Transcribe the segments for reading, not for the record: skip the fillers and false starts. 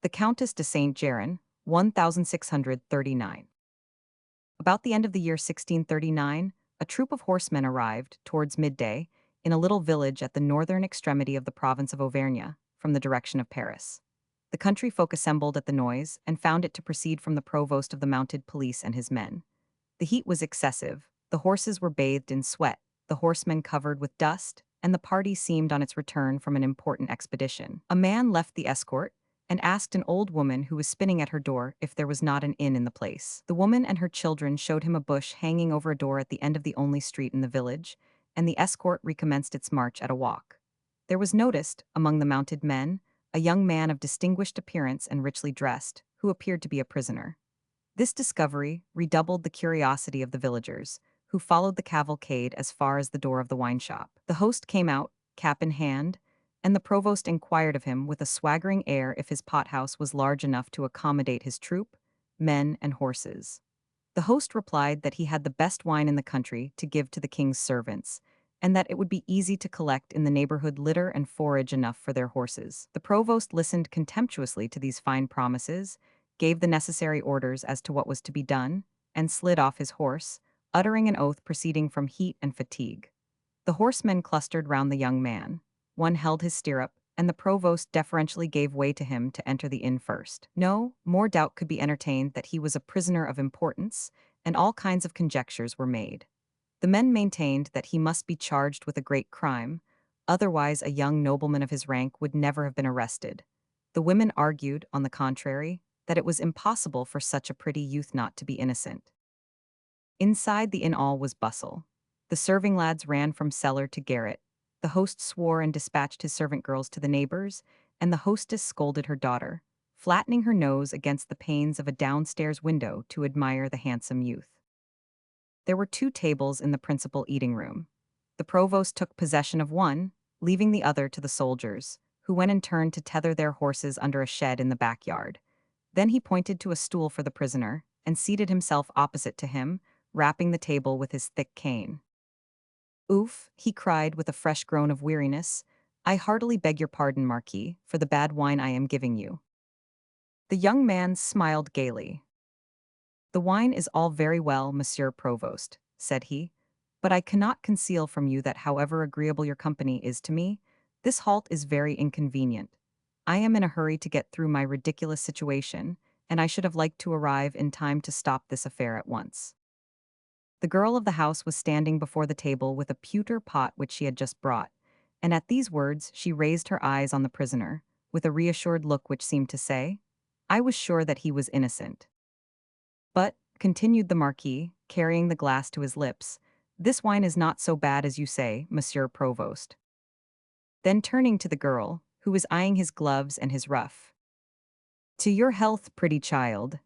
The Countess de Saint Geran, 1639. About the end of the year 1639, a troop of horsemen arrived, towards midday, in a little village at the northern extremity of the province of Auvergne, from the direction of Paris. The country folk assembled at the noise, and found it to proceed from the provost of the mounted police and his men. The heat was excessive, the horses were bathed in sweat, the horsemen covered with dust, and the party seemed on its return from an important expedition. A man left the escort, and asked an old woman who was spinning at her door if there was not an inn in the place. The woman and her children showed him a bush hanging over a door at the end of the only street in the village, and the escort recommenced its march at a walk. There was noticed, among the mounted men, a young man of distinguished appearance and richly dressed, who appeared to be a prisoner. This discovery redoubled the curiosity of the villagers, who followed the cavalcade as far as the door of the wine shop. The host came out, cap in hand, and the provost inquired of him with a swaggering air if his pothouse was large enough to accommodate his troop, men, and horses. The host replied that he had the best wine in the country to give to the king's servants, and that it would be easy to collect in the neighborhood litter and forage enough for their horses. The provost listened contemptuously to these fine promises, gave the necessary orders as to what was to be done, and slid off his horse, uttering an oath proceeding from heat and fatigue. The horsemen clustered round the young man. One held his stirrup, and the provost deferentially gave way to him to enter the inn first. No more doubt could be entertained that he was a prisoner of importance, and all kinds of conjectures were made. The men maintained that he must be charged with a great crime, otherwise a young nobleman of his rank would never have been arrested. The women argued, on the contrary, that it was impossible for such a pretty youth not to be innocent. Inside the inn all was bustle. The serving lads ran from cellar to garret. The host swore and dispatched his servant girls to the neighbors, and the hostess scolded her daughter, flattening her nose against the panes of a downstairs window to admire the handsome youth. There were two tables in the principal eating room. The provost took possession of one, leaving the other to the soldiers, who went in turn to tether their horses under a shed in the backyard. Then he pointed to a stool for the prisoner, and seated himself opposite to him, rapping the table with his thick cane. "Oof," he cried with a fresh groan of weariness, "I heartily beg your pardon, Marquis, for the bad wine I am giving you." The young man smiled gaily. "The wine is all very well, Monsieur Provost," said he, "but I cannot conceal from you that however agreeable your company is to me, this halt is very inconvenient. I am in a hurry to get through my ridiculous situation, and I should have liked to arrive in time to stop this affair at once." The girl of the house was standing before the table with a pewter pot which she had just brought, and at these words she raised her eyes on the prisoner, with a reassured look which seemed to say, "I was sure that he was innocent." "But," continued the Marquis, carrying the glass to his lips, "this wine is not so bad as you say, Monsieur Provost." Then turning to the girl, who was eyeing his gloves and his ruff. "To your health, pretty child."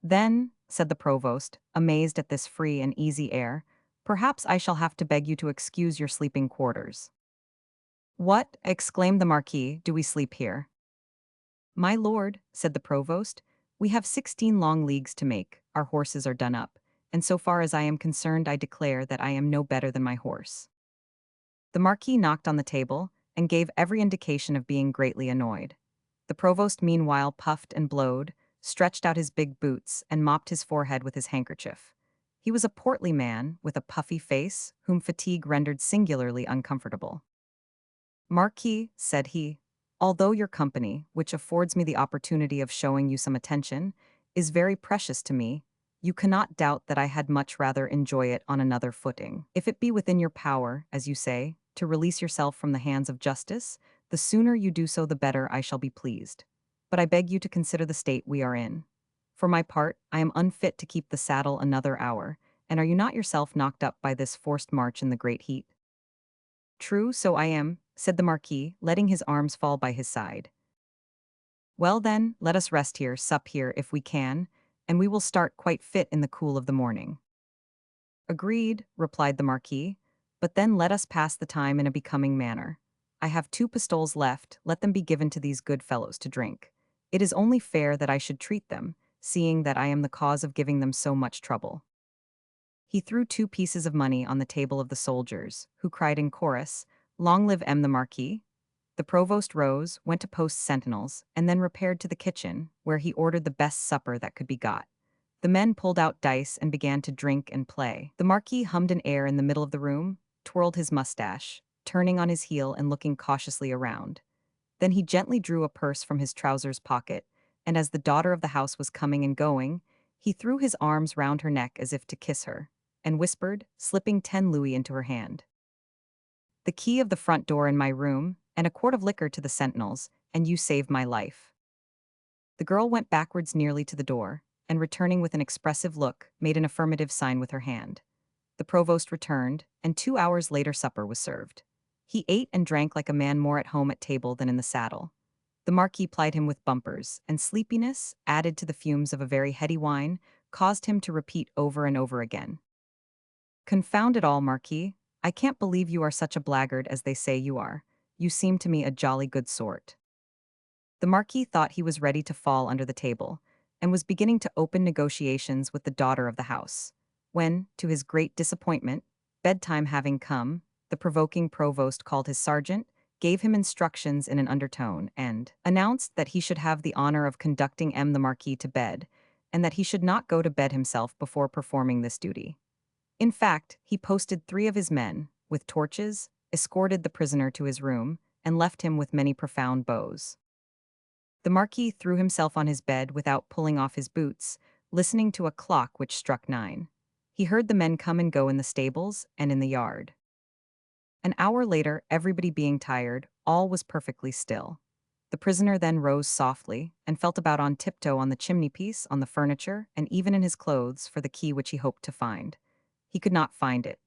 "Then," said the provost, amazed at this free and easy air, "perhaps I shall have to beg you to excuse your sleeping quarters." "What," exclaimed the Marquis, "do we sleep here?" "My lord," said the provost, "we have 16 long leagues to make, our horses are done up, and so far as I am concerned I declare that I am no better than my horse." The Marquis knocked on the table, and gave every indication of being greatly annoyed. The provost meanwhile puffed and blowed, stretched out his big boots, and mopped his forehead with his handkerchief. He was a portly man, with a puffy face, whom fatigue rendered singularly uncomfortable. "Marquis," said he, "although your company, which affords me the opportunity of showing you some attention, is very precious to me, you cannot doubt that I had much rather enjoy it on another footing. If it be within your power, as you say, to release yourself from the hands of justice, the sooner you do so the better I shall be pleased. But I beg you to consider the state we are in. For my part, I am unfit to keep the saddle another hour, and are you not yourself knocked up by this forced march in the great heat?" "True, so I am," said the Marquis, letting his arms fall by his side. "Well then, let us rest here, sup here, if we can, and we will start quite fit in the cool of the morning." "Agreed," replied the Marquis, "but then let us pass the time in a becoming manner. I have 2 pistoles left, let them be given to these good fellows to drink. It is only fair that I should treat them, seeing that I am the cause of giving them so much trouble." He threw 2 pieces of money on the table of the soldiers, who cried in chorus, "Long live M. the Marquis." The provost rose, went to post sentinels, and then repaired to the kitchen, where he ordered the best supper that could be got. The men pulled out dice and began to drink and play. The Marquis hummed an air in the middle of the room, twirled his mustache, turning on his heel and looking cautiously around. Then he gently drew a purse from his trousers pocket, and as the daughter of the house was coming and going, he threw his arms round her neck as if to kiss her, and whispered, slipping 10 louis into her hand. The key of the front door in my room, and a quart of liquor to the sentinels, and you saved my life. The girl went backwards nearly to the door, and returning with an expressive look, made an affirmative sign with her hand. The provost returned, and 2 hours later supper was served. He ate and drank like a man more at home at table than in the saddle. The Marquis plied him with bumpers, and sleepiness, added to the fumes of a very heady wine, caused him to repeat over and over again. Confound it all, Marquis. I can't believe you are such a blackguard as they say you are. You seem to me a jolly good sort. The Marquis thought he was ready to fall under the table, and was beginning to open negotiations with the daughter of the house, when, to his great disappointment, bedtime having come, the provoking provost called his sergeant, gave him instructions in an undertone, and announced that he should have the honor of conducting the Marquis to bed, and that he should not go to bed himself before performing this duty. In fact, he posted 3 of his men, with torches, escorted the prisoner to his room, and left him with many profound bows. The Marquis threw himself on his bed without pulling off his boots, listening to a clock which struck 9. He heard the men come and go in the stables and in the yard. An hour later, everybody being tired, all was perfectly still. The prisoner then rose softly, and felt about on tiptoe on the chimney-piece, on the furniture, and even in his clothes for the key which he hoped to find. He could not find it.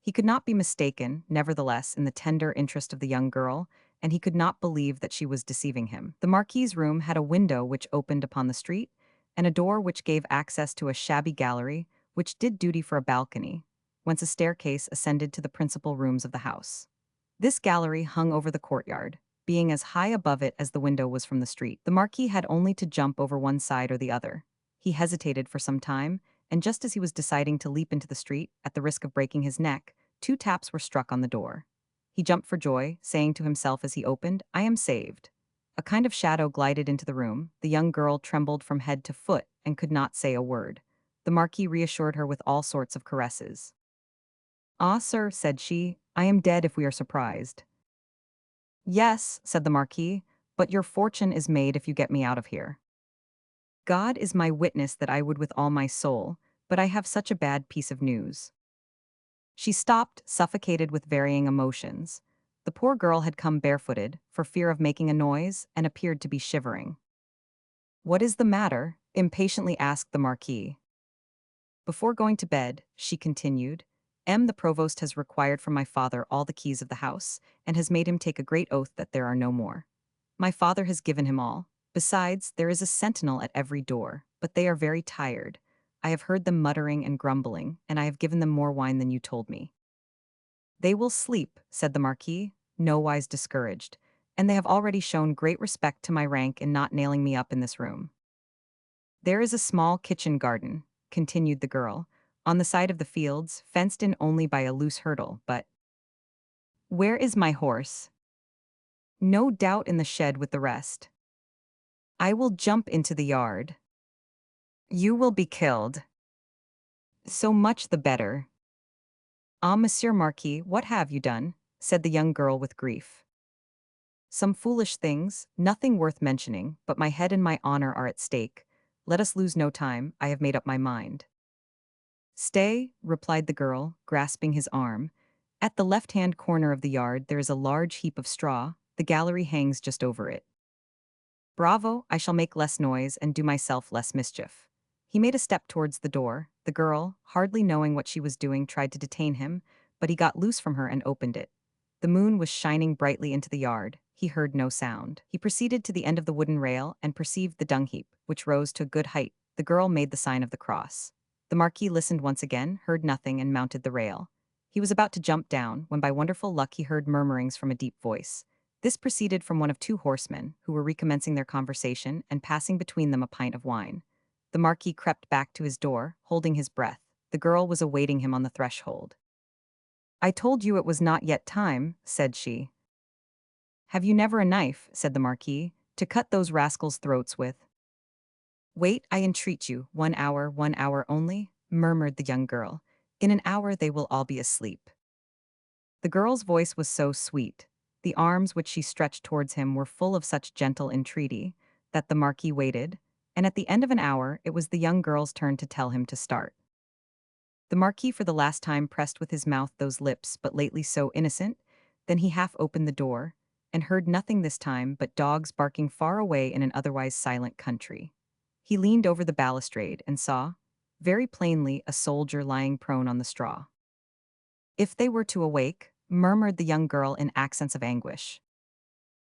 He could not be mistaken, nevertheless, in the tender interest of the young girl, and he could not believe that she was deceiving him. The Marquis's room had a window which opened upon the street, and a door which gave access to a shabby gallery, which did duty for a balcony, whence a staircase ascended to the principal rooms of the house. This gallery hung over the courtyard, being as high above it as the window was from the street. The Marquis had only to jump over one side or the other. He hesitated for some time, and just as he was deciding to leap into the street, at the risk of breaking his neck, 2 taps were struck on the door. He jumped for joy, saying to himself as he opened, "I am saved." A kind of shadow glided into the room. The young girl trembled from head to foot and could not say a word. The Marquis reassured her with all sorts of caresses. "Ah, sir," said she, "I am dead if we are surprised." "Yes," said the Marquis, "but your fortune is made if you get me out of here. God is my witness that I would with all my soul, but I have such a bad piece of news." She stopped, suffocated with varying emotions. The poor girl had come barefooted, for fear of making a noise, and appeared to be shivering. "What is the matter?" impatiently asked the Marquis. "Before going to bed," she continued, "the provost has required from my father all the keys of the house, and has made him take a great oath that there are no more. My father has given him all. Besides, there is a sentinel at every door, but they are very tired. I have heard them muttering and grumbling, and I have given them more wine than you told me." "They will sleep," said the Marquis, nowise discouraged, "and they have already shown great respect to my rank in not nailing me up in this room. There is a small kitchen garden," continued the girl, "on the side of the fields, fenced in only by a loose hurdle, but where is my horse? No doubt in the shed with the rest. I will jump into the yard. You will be killed. So much the better." "Ah, Monsieur Marquis, what have you done?" said the young girl with grief. "Some foolish things, nothing worth mentioning, but my head and my honor are at stake. Let us lose no time, I have made up my mind." "Stay," replied the girl, grasping his arm. "At the left-hand corner of the yard there is a large heap of straw, the gallery hangs just over it. Bravo, I shall make less noise and do myself less mischief." He made a step towards the door. The girl, hardly knowing what she was doing, tried to detain him, but he got loose from her and opened it. The moon was shining brightly into the yard. He heard no sound. He proceeded to the end of the wooden rail and perceived the dung heap, which rose to a good height. The girl made the sign of the cross. The Marquis listened once again, heard nothing, and mounted the rail. He was about to jump down, when by wonderful luck he heard murmurings from a deep voice. This proceeded from one of 2 horsemen, who were recommencing their conversation and passing between them a pint of wine. The Marquis crept back to his door, holding his breath. The girl was awaiting him on the threshold. "I told you it was not yet time," said she. "Have you never a knife," said the Marquis, "to cut those rascals' throats with?" "Wait, I entreat you, 1 hour only," murmured the young girl. "In an hour they will all be asleep." The girl's voice was so sweet, the arms which she stretched towards him were full of such gentle entreaty, that the Marquis waited, and at the end of an hour it was the young girl's turn to tell him to start. The Marquis for the last time pressed with his mouth those lips but lately so innocent, then he half opened the door, and heard nothing this time but dogs barking far away in an otherwise silent country. He leaned over the balustrade and saw, very plainly, a soldier lying prone on the straw. "If they were to awake," murmured the young girl in accents of anguish.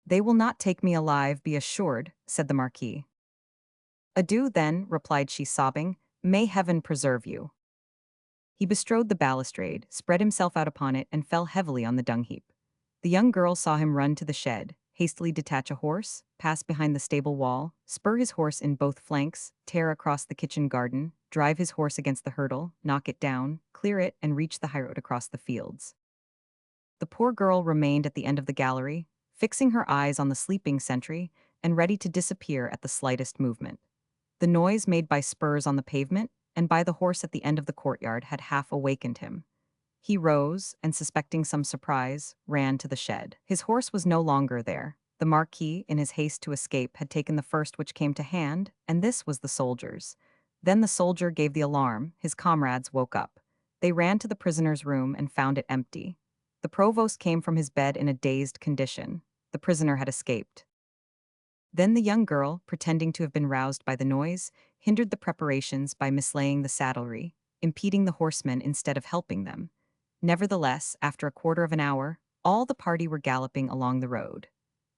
"They will not take me alive, be assured," said the Marquis. "Adieu, then," replied she, sobbing. "May heaven preserve you." He bestrode the balustrade, spread himself out upon it, and fell heavily on the dung-heap. The young girl saw him run to the shed, hastily detach a horse, pass behind the stable wall, spur his horse in both flanks, tear across the kitchen garden, drive his horse against the hurdle, knock it down, clear it, and reach the highroad across the fields. The poor girl remained at the end of the gallery, fixing her eyes on the sleeping sentry, and ready to disappear at the slightest movement. The noise made by spurs on the pavement and by the horse at the end of the courtyard had half awakened him. He rose, and suspecting some surprise, ran to the shed. His horse was no longer there. The Marquis, in his haste to escape, had taken the first which came to hand, and this was the soldier's. Then the soldier gave the alarm, his comrades woke up. They ran to the prisoner's room and found it empty. The provost came from his bed in a dazed condition. The prisoner had escaped. Then the young girl, pretending to have been roused by the noise, hindered the preparations by mislaying the saddlery, impeding the horsemen instead of helping them. Nevertheless, after a quarter of an hour, all the party were galloping along the road.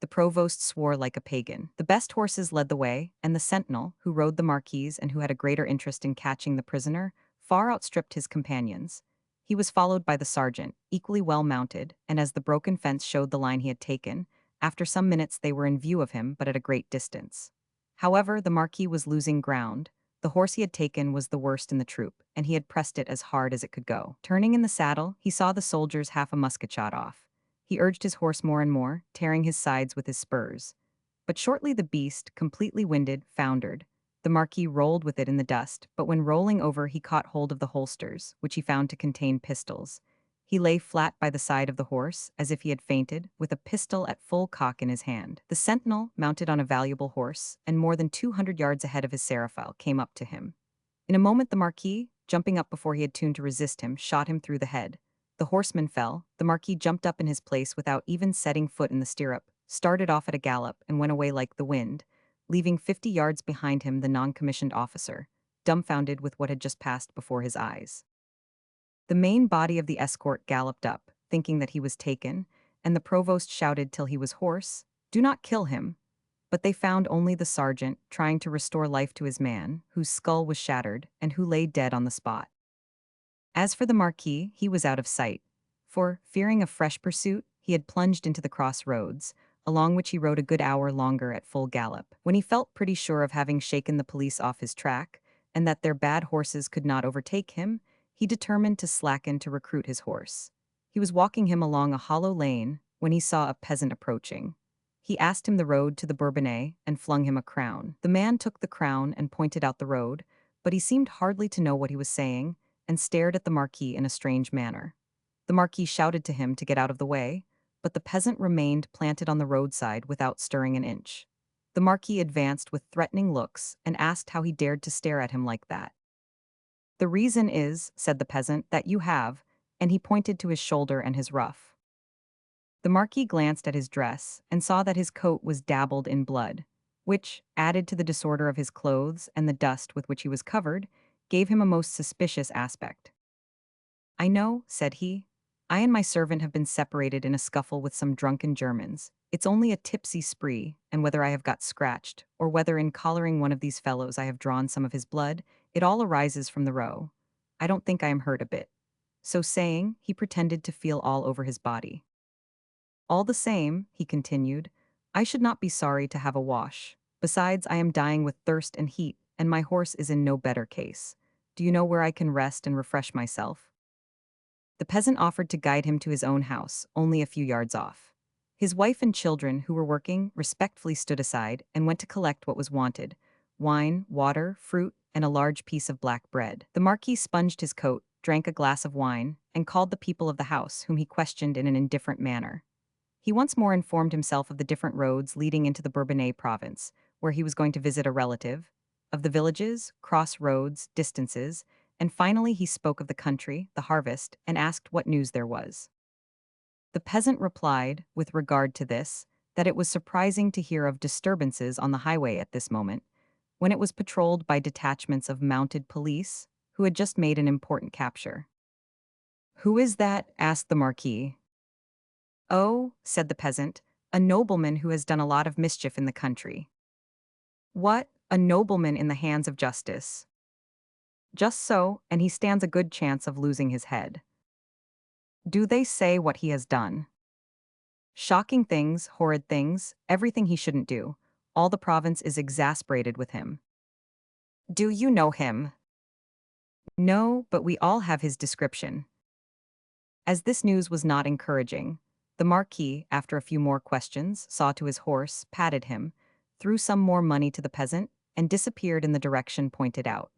The provost swore like a pagan. The best horses led the way, and the sentinel, who rode the Marquis and who had a greater interest in catching the prisoner, far outstripped his companions. He was followed by the sergeant, equally well mounted, and as the broken fence showed the line he had taken, after some minutes they were in view of him, but at a great distance. However, the Marquis was losing ground. The horse he had taken was the worst in the troop, and he had pressed it as hard as it could go. Turning in the saddle, he saw the soldiers half a musket shot off. He urged his horse more and more, tearing his sides with his spurs. But shortly the beast, completely winded, foundered. The Marquis rolled with it in the dust, but when rolling over he caught hold of the holsters, which he found to contain pistols. He lay flat by the side of the horse, as if he had fainted, with a pistol at full cock in his hand. The sentinel, mounted on a valuable horse, and more than 200 yards ahead of his serafile, came up to him. In a moment the Marquis, jumping up before he had tune to resist him, shot him through the head. The horseman fell. The Marquis jumped up in his place without even setting foot in the stirrup, started off at a gallop, and went away like the wind, leaving 50 yards behind him the non-commissioned officer, dumbfounded with what had just passed before his eyes. The main body of the escort galloped up, thinking that he was taken, and the provost shouted till he was hoarse, "Do not kill him." But they found only the sergeant, trying to restore life to his man, whose skull was shattered, and who lay dead on the spot. As for the Marquis, he was out of sight, for, fearing a fresh pursuit, he had plunged into the crossroads, along which he rode a good hour longer at full gallop. When he felt pretty sure of having shaken the police off his track, and that their bad horses could not overtake him, he determined to slacken to recruit his horse. He was walking him along a hollow lane when he saw a peasant approaching. He asked him the road to the Bourbonnais and flung him a crown. The man took the crown and pointed out the road, but he seemed hardly to know what he was saying and stared at the Marquis in a strange manner. The Marquis shouted to him to get out of the way, but the peasant remained planted on the roadside without stirring an inch. The Marquis advanced with threatening looks and asked how he dared to stare at him like that. "The reason is," said the peasant, "that you have," and he pointed to his shoulder and his ruff. The Marquis glanced at his dress and saw that his coat was dabbled in blood, which, added to the disorder of his clothes and the dust with which he was covered, gave him a most suspicious aspect. "I know," said he. "I and my servant have been separated in a scuffle with some drunken Germans. It's only a tipsy spree, and whether I have got scratched, or whether in collaring one of these fellows I have drawn some of his blood, it all arises from the row. I don't think I am hurt a bit." So saying, he pretended to feel all over his body. "All the same," he continued, "I should not be sorry to have a wash. Besides, I am dying with thirst and heat, and my horse is in no better case. Do you know where I can rest and refresh myself?" The peasant offered to guide him to his own house, only a few yards off. His wife and children, who were working, respectfully stood aside and went to collect what was wanted: wine, water, fruit, and a large piece of black bread. The Marquis sponged his coat, drank a glass of wine, and called the people of the house, whom he questioned in an indifferent manner. He once more informed himself of the different roads leading into the Bourbonnais province, where he was going to visit a relative, of the villages, crossroads, distances, and finally he spoke of the country, the harvest, and asked what news there was. The peasant replied, with regard to this, that it was surprising to hear of disturbances on the highway at this moment, when it was patrolled by detachments of mounted police, who had just made an important capture. "Who is that?" asked the Marquis. "Oh," said the peasant, "a nobleman who has done a lot of mischief in the country." "What? A nobleman in the hands of justice?" "Just so, and he stands a good chance of losing his head." "Do they say what he has done?" "Shocking things, horrid things, everything he shouldn't do. All the province is exasperated with him." "Do you know him?" "No, but we all have his description." As this news was not encouraging, the Marquis, after a few more questions, saw to his horse, patted him, threw some more money to the peasant, and disappeared in the direction pointed out.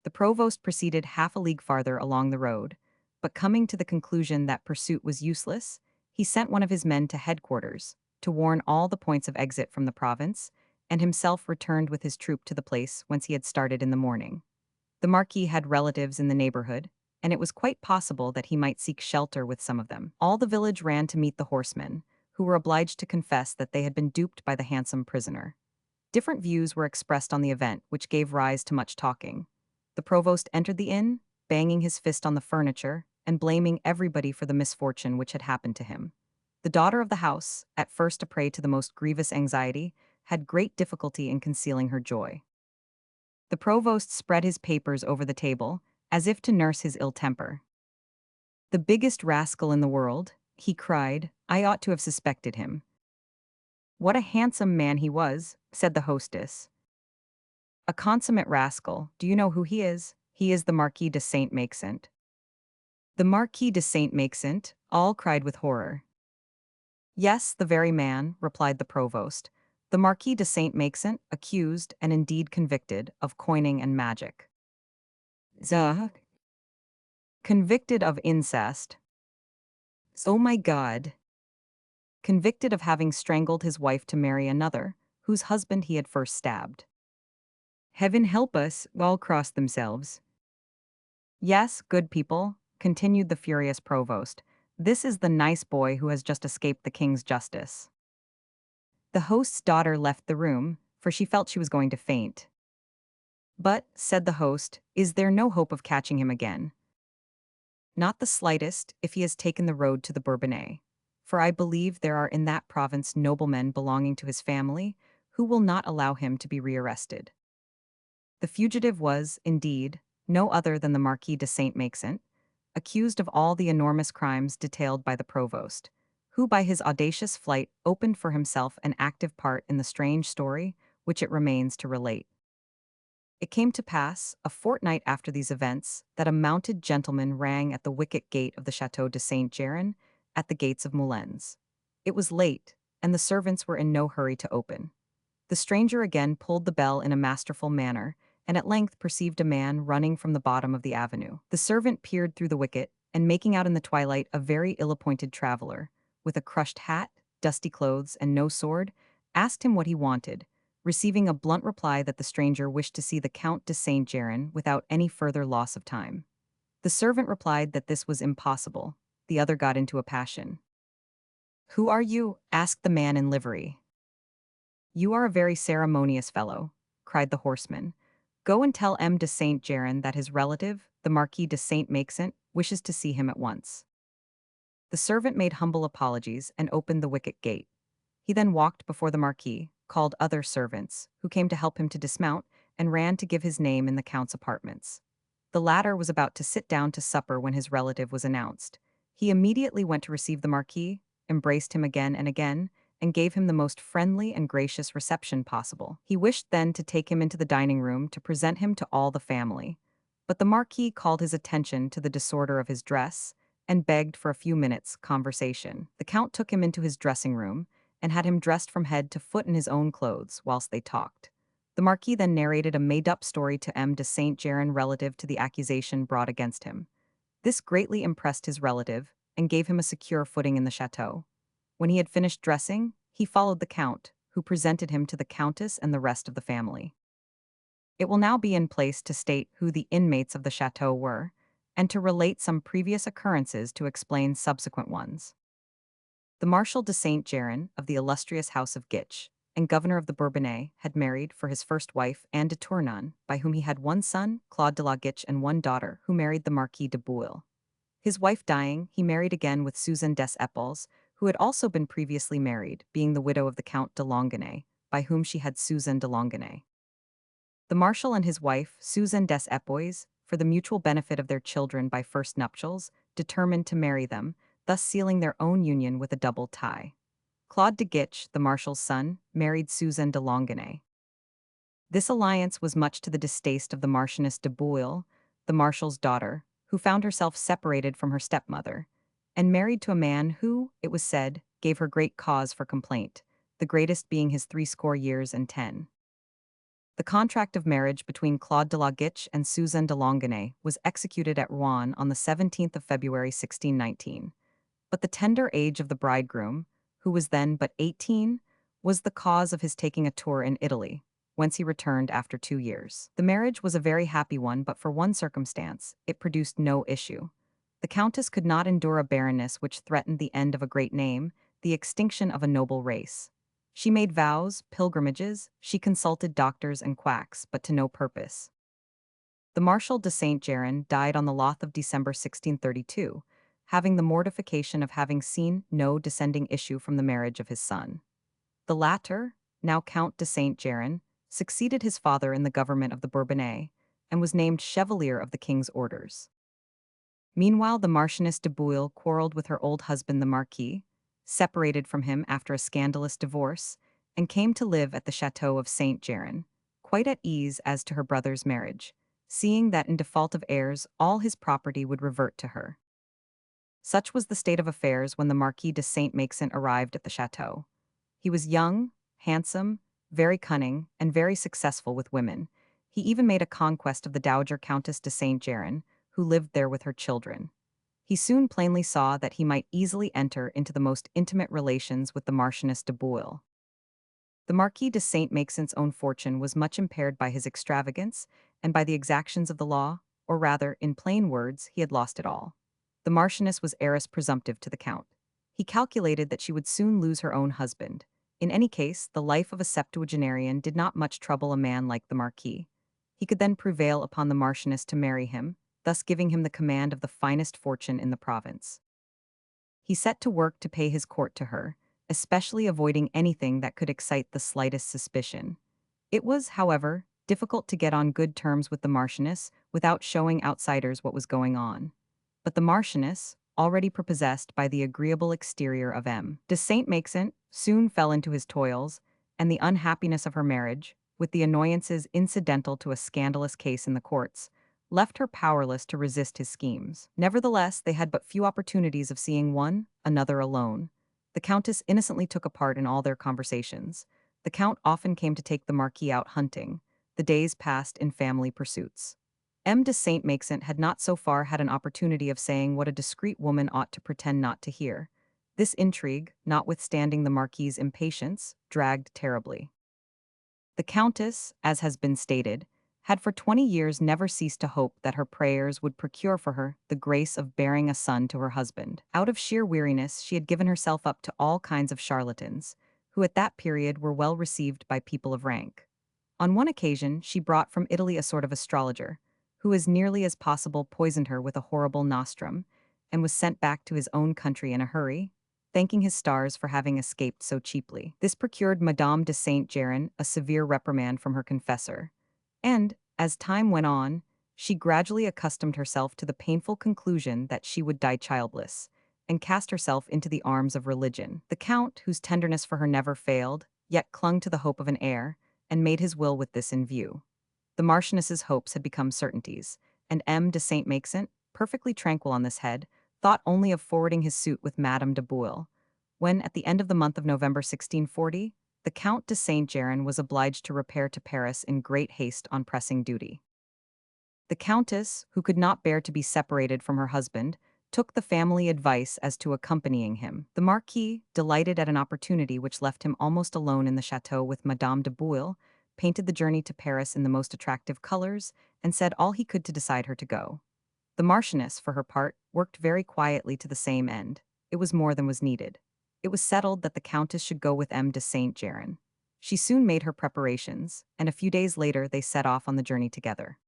The provost proceeded half a league farther along the road, but coming to the conclusion that pursuit was useless, he sent one of his men to headquarters to warn all the points of exit from the province, and himself returned with his troop to the place whence he had started in the morning. The Marquis had relatives in the neighborhood, and it was quite possible that he might seek shelter with some of them. All the village ran to meet the horsemen, who were obliged to confess that they had been duped by the handsome prisoner. Different views were expressed on the event, which gave rise to much talking. The provost entered the inn, banging his fist on the furniture, and blaming everybody for the misfortune which had happened to him. The daughter of the house, at first a prey to the most grievous anxiety, had great difficulty in concealing her joy. The provost spread his papers over the table, as if to nurse his ill temper. "The biggest rascal in the world," he cried. "I ought to have suspected him." "What a handsome man he was," said the hostess. "A consummate rascal. Do you know who he is? He is the Marquis de Saint Maxent." "The Marquis de Saint Maxent?" all cried with horror. "Yes, the very man," replied the provost. "The Marquis de Saint Maxent, accused, and indeed convicted, of coining and magic." "Zah? Convicted of incest?" "Oh my God." "Convicted of having strangled his wife to marry another, whose husband he had first stabbed." "Heaven help us," all crossed themselves. "Yes, good people," continued the furious provost, "this is the nice boy who has just escaped the king's justice." The host's daughter left the room, for she felt she was going to faint. "But," said the host, "is there no hope of catching him again?" "Not the slightest, if he has taken the road to the Bourbonnais. For I believe there are in that province noblemen belonging to his family who will not allow him to be rearrested." The fugitive was, indeed, no other than the Marquis de Saint Maxent, accused of all the enormous crimes detailed by the provost, who by his audacious flight opened for himself an active part in the strange story which it remains to relate. It came to pass, a fortnight after these events, that a mounted gentleman rang at the wicket gate of the Château de Saint Geran, at the gates of Moulins. It was late, and the servants were in no hurry to open. The stranger again pulled the bell in a masterful manner, and at length perceived a man running from the bottom of the avenue. The servant peered through the wicket, and making out in the twilight a very ill-appointed traveler, with a crushed hat, dusty clothes, and no sword, asked him what he wanted, receiving a blunt reply that the stranger wished to see the Count de Saint Geran without any further loss of time. The servant replied that this was impossible. The other got into a passion. "Who are you?" asked the man in livery. "You are a very ceremonious fellow," cried the horseman. "Go and tell M. de Saint Geran that his relative, the Marquis de Saint Maxent, wishes to see him at once." The servant made humble apologies and opened the wicket gate. He then walked before the Marquis, called other servants, who came to help him to dismount, and ran to give his name in the Count's apartments. The latter was about to sit down to supper when his relative was announced. He immediately went to receive the Marquis, embraced him again and again, and gave him the most friendly and gracious reception possible. He wished then to take him into the dining room to present him to all the family. But the Marquis called his attention to the disorder of his dress, and begged for a few minutes' conversation. The Count took him into his dressing room and had him dressed from head to foot in his own clothes whilst they talked. The Marquis then narrated a made-up story to M. de Saint Geran relative to the accusation brought against him. This greatly impressed his relative and gave him a secure footing in the chateau. When he had finished dressing, he followed the Count, who presented him to the Countess and the rest of the family. It will now be in place to state who the inmates of the chateau were, and to relate some previous occurrences to explain subsequent ones. The Marshal de Saint Geran of the illustrious House of Guiche and governor of the Bourbonnais had married for his first wife Anne de Tournon, by whom he had one son, Claude de la Guiche, and one daughter, who married the Marquis de Bouille. His wife dying, he married again with Suzanne des Epaules, who had also been previously married, being the widow of the Count de Longuenay, by whom she had Suzanne de Longuenay. The Marshal and his wife, Suzanne des Epaules, for the mutual benefit of their children by first nuptials, determined to marry them, thus sealing their own union with a double tie. Claude de Guiche, the Marshal's son, married Suzanne de Longuenay. This alliance was much to the distaste of the Marchioness de Bouille, the Marshal's daughter, who found herself separated from her stepmother, and married to a man who, it was said, gave her great cause for complaint, the greatest being his 60 years and 10. The contract of marriage between Claude de la Guiche and Suzanne de Longuenay was executed at Rouen on the 17th of February 1619, but the tender age of the bridegroom, who was then but 18, was the cause of his taking a tour in Italy, whence he returned after 2 years. The marriage was a very happy one, but for one circumstance, it produced no issue. The Countess could not endure a barrenness which threatened the end of a great name, the extinction of a noble race. She made vows, pilgrimages, she consulted doctors and quacks, but to no purpose. The Marshal de Saint Geran died on the Loth of December 1632, having the mortification of having seen no descending issue from the marriage of his son. The latter, now Count de Saint Geran, succeeded his father in the government of the Bourbonnais, and was named Chevalier of the King's Orders. Meanwhile, the Marchioness de Bouille quarreled with her old husband the Marquis, separated from him after a scandalous divorce, and came to live at the chateau of Saint Geran, quite at ease as to her brother's marriage, seeing that in default of heirs all his property would revert to her. Such was the state of affairs when the Marquis de Saint Maixent arrived at the chateau. He was young, handsome, very cunning, and very successful with women. He even made a conquest of the Dowager Countess de Saint Geran, who lived there with her children. He soon plainly saw that he might easily enter into the most intimate relations with the Marchioness de Bouille. The Marquis de Saint Maixent's own fortune was much impaired by his extravagance and by the exactions of the law, or rather, in plain words, he had lost it all. The Marchioness was heiress presumptive to the Count. He calculated that she would soon lose her own husband. In any case, the life of a septuagenarian did not much trouble a man like the Marquis. He could then prevail upon the Marchioness to marry him, thus giving him the command of the finest fortune in the province. He set to work to pay his court to her, especially avoiding anything that could excite the slightest suspicion. It was, however, difficult to get on good terms with the Marchioness without showing outsiders what was going on. But the Marchioness, already prepossessed by the agreeable exterior of M. de Saint Maixent, soon fell into his toils, and the unhappiness of her marriage, with the annoyances incidental to a scandalous case in the courts, left her powerless to resist his schemes. Nevertheless, they had but few opportunities of seeing one another alone. The Countess innocently took a part in all their conversations. The Count often came to take the Marquis out hunting. The days passed in family pursuits. M. de Saint Maixent had not so far had an opportunity of saying what a discreet woman ought to pretend not to hear. This intrigue, notwithstanding the Marquis's impatience, dragged terribly. The Countess, as has been stated, had for 20 years never ceased to hope that her prayers would procure for her the grace of bearing a son to her husband. Out of sheer weariness, she had given herself up to all kinds of charlatans, who at that period were well received by people of rank. On one occasion, she brought from Italy a sort of astrologer, who as nearly as possible poisoned her with a horrible nostrum, and was sent back to his own country in a hurry, thanking his stars for having escaped so cheaply. This procured Madame de Saint Geran a severe reprimand from her confessor, and, as time went on, she gradually accustomed herself to the painful conclusion that she would die childless, and cast herself into the arms of religion. The Count, whose tenderness for her never failed, yet clung to the hope of an heir, and made his will with this in view. The Marchioness's hopes had become certainties, and M. de Saint Maixent, perfectly tranquil on this head, thought only of forwarding his suit with Madame de Bouille, when, at the end of the month of November 1640, the Count de Saint Geran was obliged to repair to Paris in great haste on pressing duty. The Countess, who could not bear to be separated from her husband, took the family advice as to accompanying him. The Marquis, delighted at an opportunity which left him almost alone in the chateau with Madame de Bouille, painted the journey to Paris in the most attractive colors and said all he could to decide her to go. The Marchioness, for her part, worked very quietly to the same end. It was more than was needed. It was settled that the Countess should go with M. de Saint Geran. She soon made her preparations, and a few days later they set off on the journey together.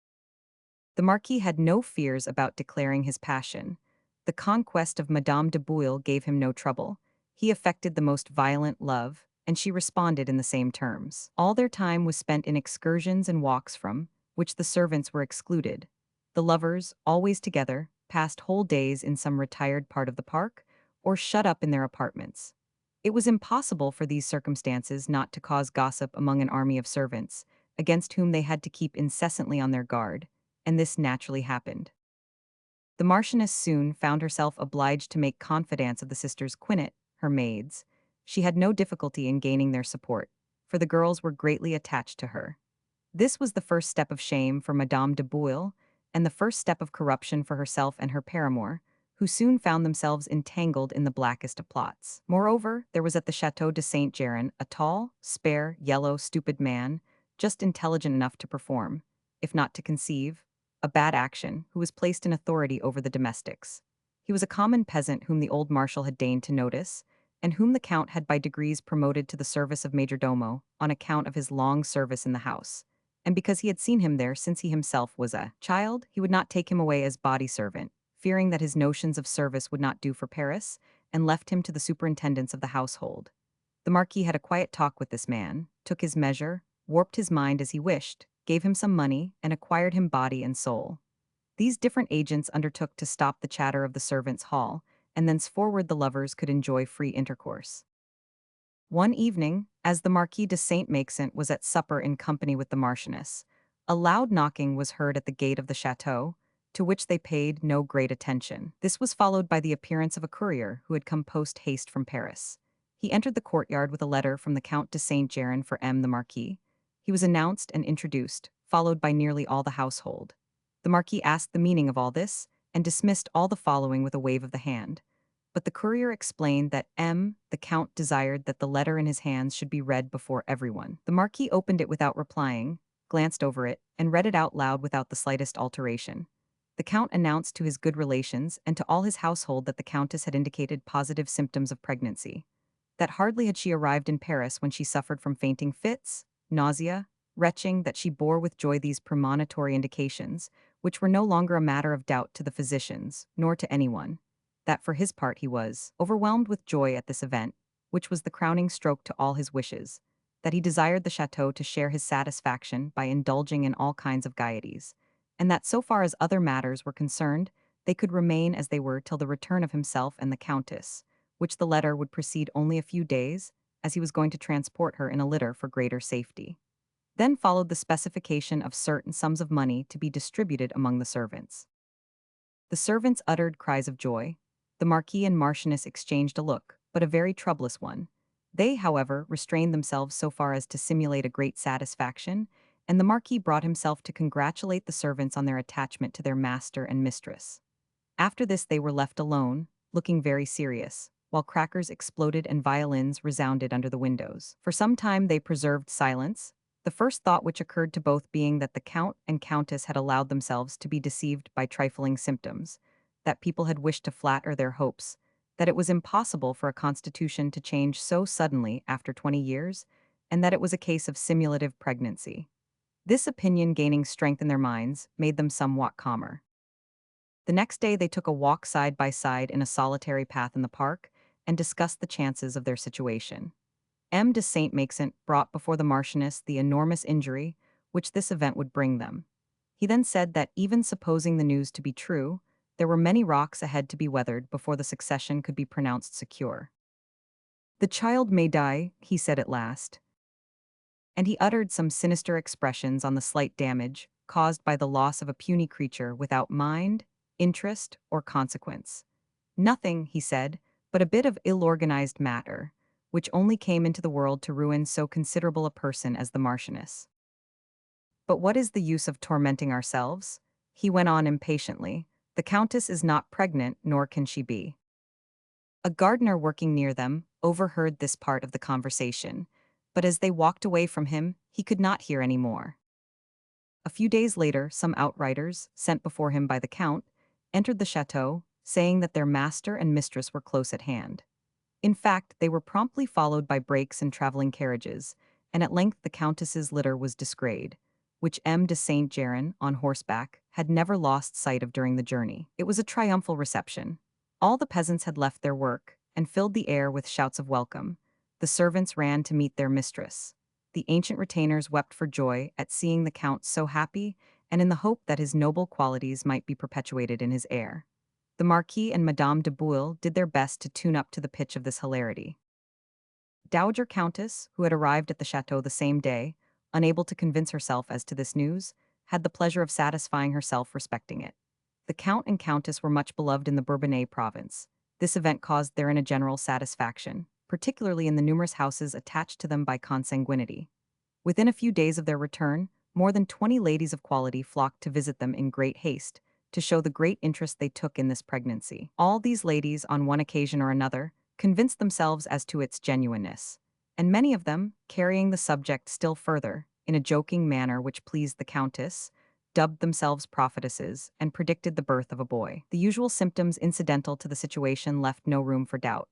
The Marquis had no fears about declaring his passion. The conquest of Madame de Bouille gave him no trouble. He affected the most violent love, and she responded in the same terms. All their time was spent in excursions and walks from which the servants were excluded. The lovers, always together, passed whole days in some retired part of the park, or shut up in their apartments. It was impossible for these circumstances not to cause gossip among an army of servants, against whom they had to keep incessantly on their guard, and this naturally happened. The Marchioness soon found herself obliged to make confidants of the sisters Quinet, her maids. She had no difficulty in gaining their support, for the girls were greatly attached to her. This was the first step of shame for Madame de Bouille, and the first step of corruption for herself and her paramour, who soon found themselves entangled in the blackest of plots. Moreover, there was at the Château de Saint Geran a tall, spare, yellow, stupid man, just intelligent enough to perform, if not to conceive, a bad action, who was placed in authority over the domestics. He was a common peasant whom the old marshal had deigned to notice, and whom the count had by degrees promoted to the service of majordomo on account of his long service in the house. And because he had seen him there since he himself was a child, he would not take him away as body servant, fearing that his notions of service would not do for Paris, and left him to the superintendence of the household. The Marquis had a quiet talk with this man, took his measure, warped his mind as he wished, gave him some money, and acquired him body and soul. These different agents undertook to stop the chatter of the servants' hall, and thenceforward the lovers could enjoy free intercourse. One evening, as the Marquis de Saint Maxent was at supper in company with the Marchioness, a loud knocking was heard at the gate of the chateau, to which they paid no great attention. This was followed by the appearance of a courier who had come post-haste from Paris. He entered the courtyard with a letter from the Count de Saint Geran for M. the Marquis. He was announced and introduced, followed by nearly all the household. The Marquis asked the meaning of all this, and dismissed all the following with a wave of the hand. But the courier explained that the Count desired that the letter in his hands should be read before everyone. The Marquis opened it without replying, glanced over it, and read it out loud without the slightest alteration. The Count announced to his good relations and to all his household that the Countess had indicated positive symptoms of pregnancy. That hardly had she arrived in Paris when she suffered from fainting fits, nausea, retching, that she bore with joy these premonitory indications, which were no longer a matter of doubt to the physicians, nor to anyone. That for his part he was overwhelmed with joy at this event, which was the crowning stroke to all his wishes, that he desired the chateau to share his satisfaction by indulging in all kinds of gaieties, and that so far as other matters were concerned, they could remain as they were till the return of himself and the Countess, which the letter would precede only a few days, as he was going to transport her in a litter for greater safety. Then followed the specification of certain sums of money to be distributed among the servants. The servants uttered cries of joy. The Marquis and Marchioness exchanged a look, but a very troublous one. They, however, restrained themselves so far as to simulate a great satisfaction, and the Marquis brought himself to congratulate the servants on their attachment to their master and mistress. After this they were left alone, looking very serious, while crackers exploded and violins resounded under the windows. For some time they preserved silence, the first thought which occurred to both being that the Count and Countess had allowed themselves to be deceived by trifling symptoms, that people had wished to flatter their hopes, that it was impossible for a constitution to change so suddenly after 20 years, and that it was a case of simulative pregnancy. This opinion gaining strength in their minds made them somewhat calmer. The next day they took a walk side by side in a solitary path in the park and discussed the chances of their situation. M. de Saint Maxent brought before the Marchioness the enormous injury which this event would bring them. He then said that even supposing the news to be true, there were many rocks ahead to be weathered before the succession could be pronounced secure. "The child may die," he said at last, and he uttered some sinister expressions on the slight damage caused by the loss of a puny creature without mind, interest, or consequence. Nothing, he said, but a bit of ill-organized matter, which only came into the world to ruin so considerable a person as the Marchioness. But what is the use of tormenting ourselves? He went on impatiently. The Countess is not pregnant, nor can she be. A gardener working near them overheard this part of the conversation, but as they walked away from him, he could not hear any more. A few days later, some outriders, sent before him by the Count, entered the chateau, saying that their master and mistress were close at hand. In fact, they were promptly followed by brakes and traveling carriages, and at length the Countess's litter was disgrayed, which M. de Saint Geran, on horseback, had never lost sight of during the journey. It was a triumphal reception. All the peasants had left their work, and filled the air with shouts of welcome. The servants ran to meet their mistress. The ancient retainers wept for joy at seeing the Count so happy, and in the hope that his noble qualities might be perpetuated in his heir. The Marquis and Madame de Bouille did their best to tune up to the pitch of this hilarity. Dowager Countess, who had arrived at the chateau the same day, unable to convince herself as to this news, had the pleasure of satisfying herself respecting it. The Count and Countess were much beloved in the Bourbonnais province. This event caused therein a general satisfaction, particularly in the numerous houses attached to them by consanguinity. Within a few days of their return, more than 20 ladies of quality flocked to visit them in great haste, to show the great interest they took in this pregnancy. All these ladies, on one occasion or another, convinced themselves as to its genuineness, and many of them, carrying the subject still further, in a joking manner which pleased the Countess, dubbed themselves prophetesses and predicted the birth of a boy. The usual symptoms incidental to the situation left no room for doubt.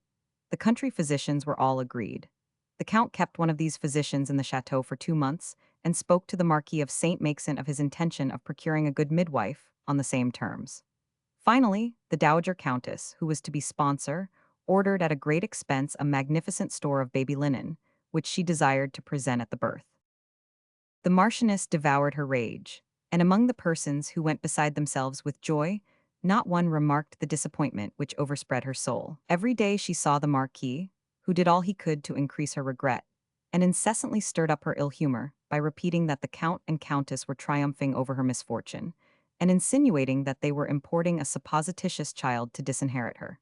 The country physicians were all agreed. The Count kept one of these physicians in the chateau for 2 months, and spoke to the Marquis of Saint Maxent of his intention of procuring a good midwife on the same terms. Finally, the Dowager Countess, who was to be sponsor, ordered at a great expense a magnificent store of baby linen, which she desired to present at the birth. The Marchioness devoured her rage, and among the persons who went beside themselves with joy, not one remarked the disappointment which overspread her soul. Every day she saw the Marquis, who did all he could to increase her regret, and incessantly stirred up her ill humor by repeating that the Count and Countess were triumphing over her misfortune, and insinuating that they were importing a supposititious child to disinherit her.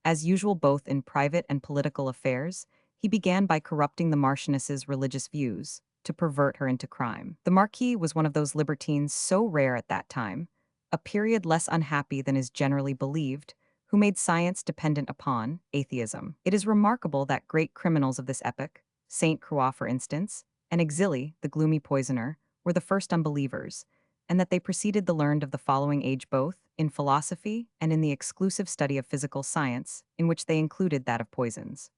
As usual both in private and political affairs, he began by corrupting the Marchioness's religious views, to pervert her into crime. The Marquis was one of those libertines so rare at that time, a period less unhappy than is generally believed, who made science dependent upon atheism. It is remarkable that great criminals of this epoch, Saint Croix for instance, and Exili, the gloomy poisoner, were the first unbelievers, and that they preceded the learned of the following age both in philosophy and in the exclusive study of physical science, in which they included that of poisons.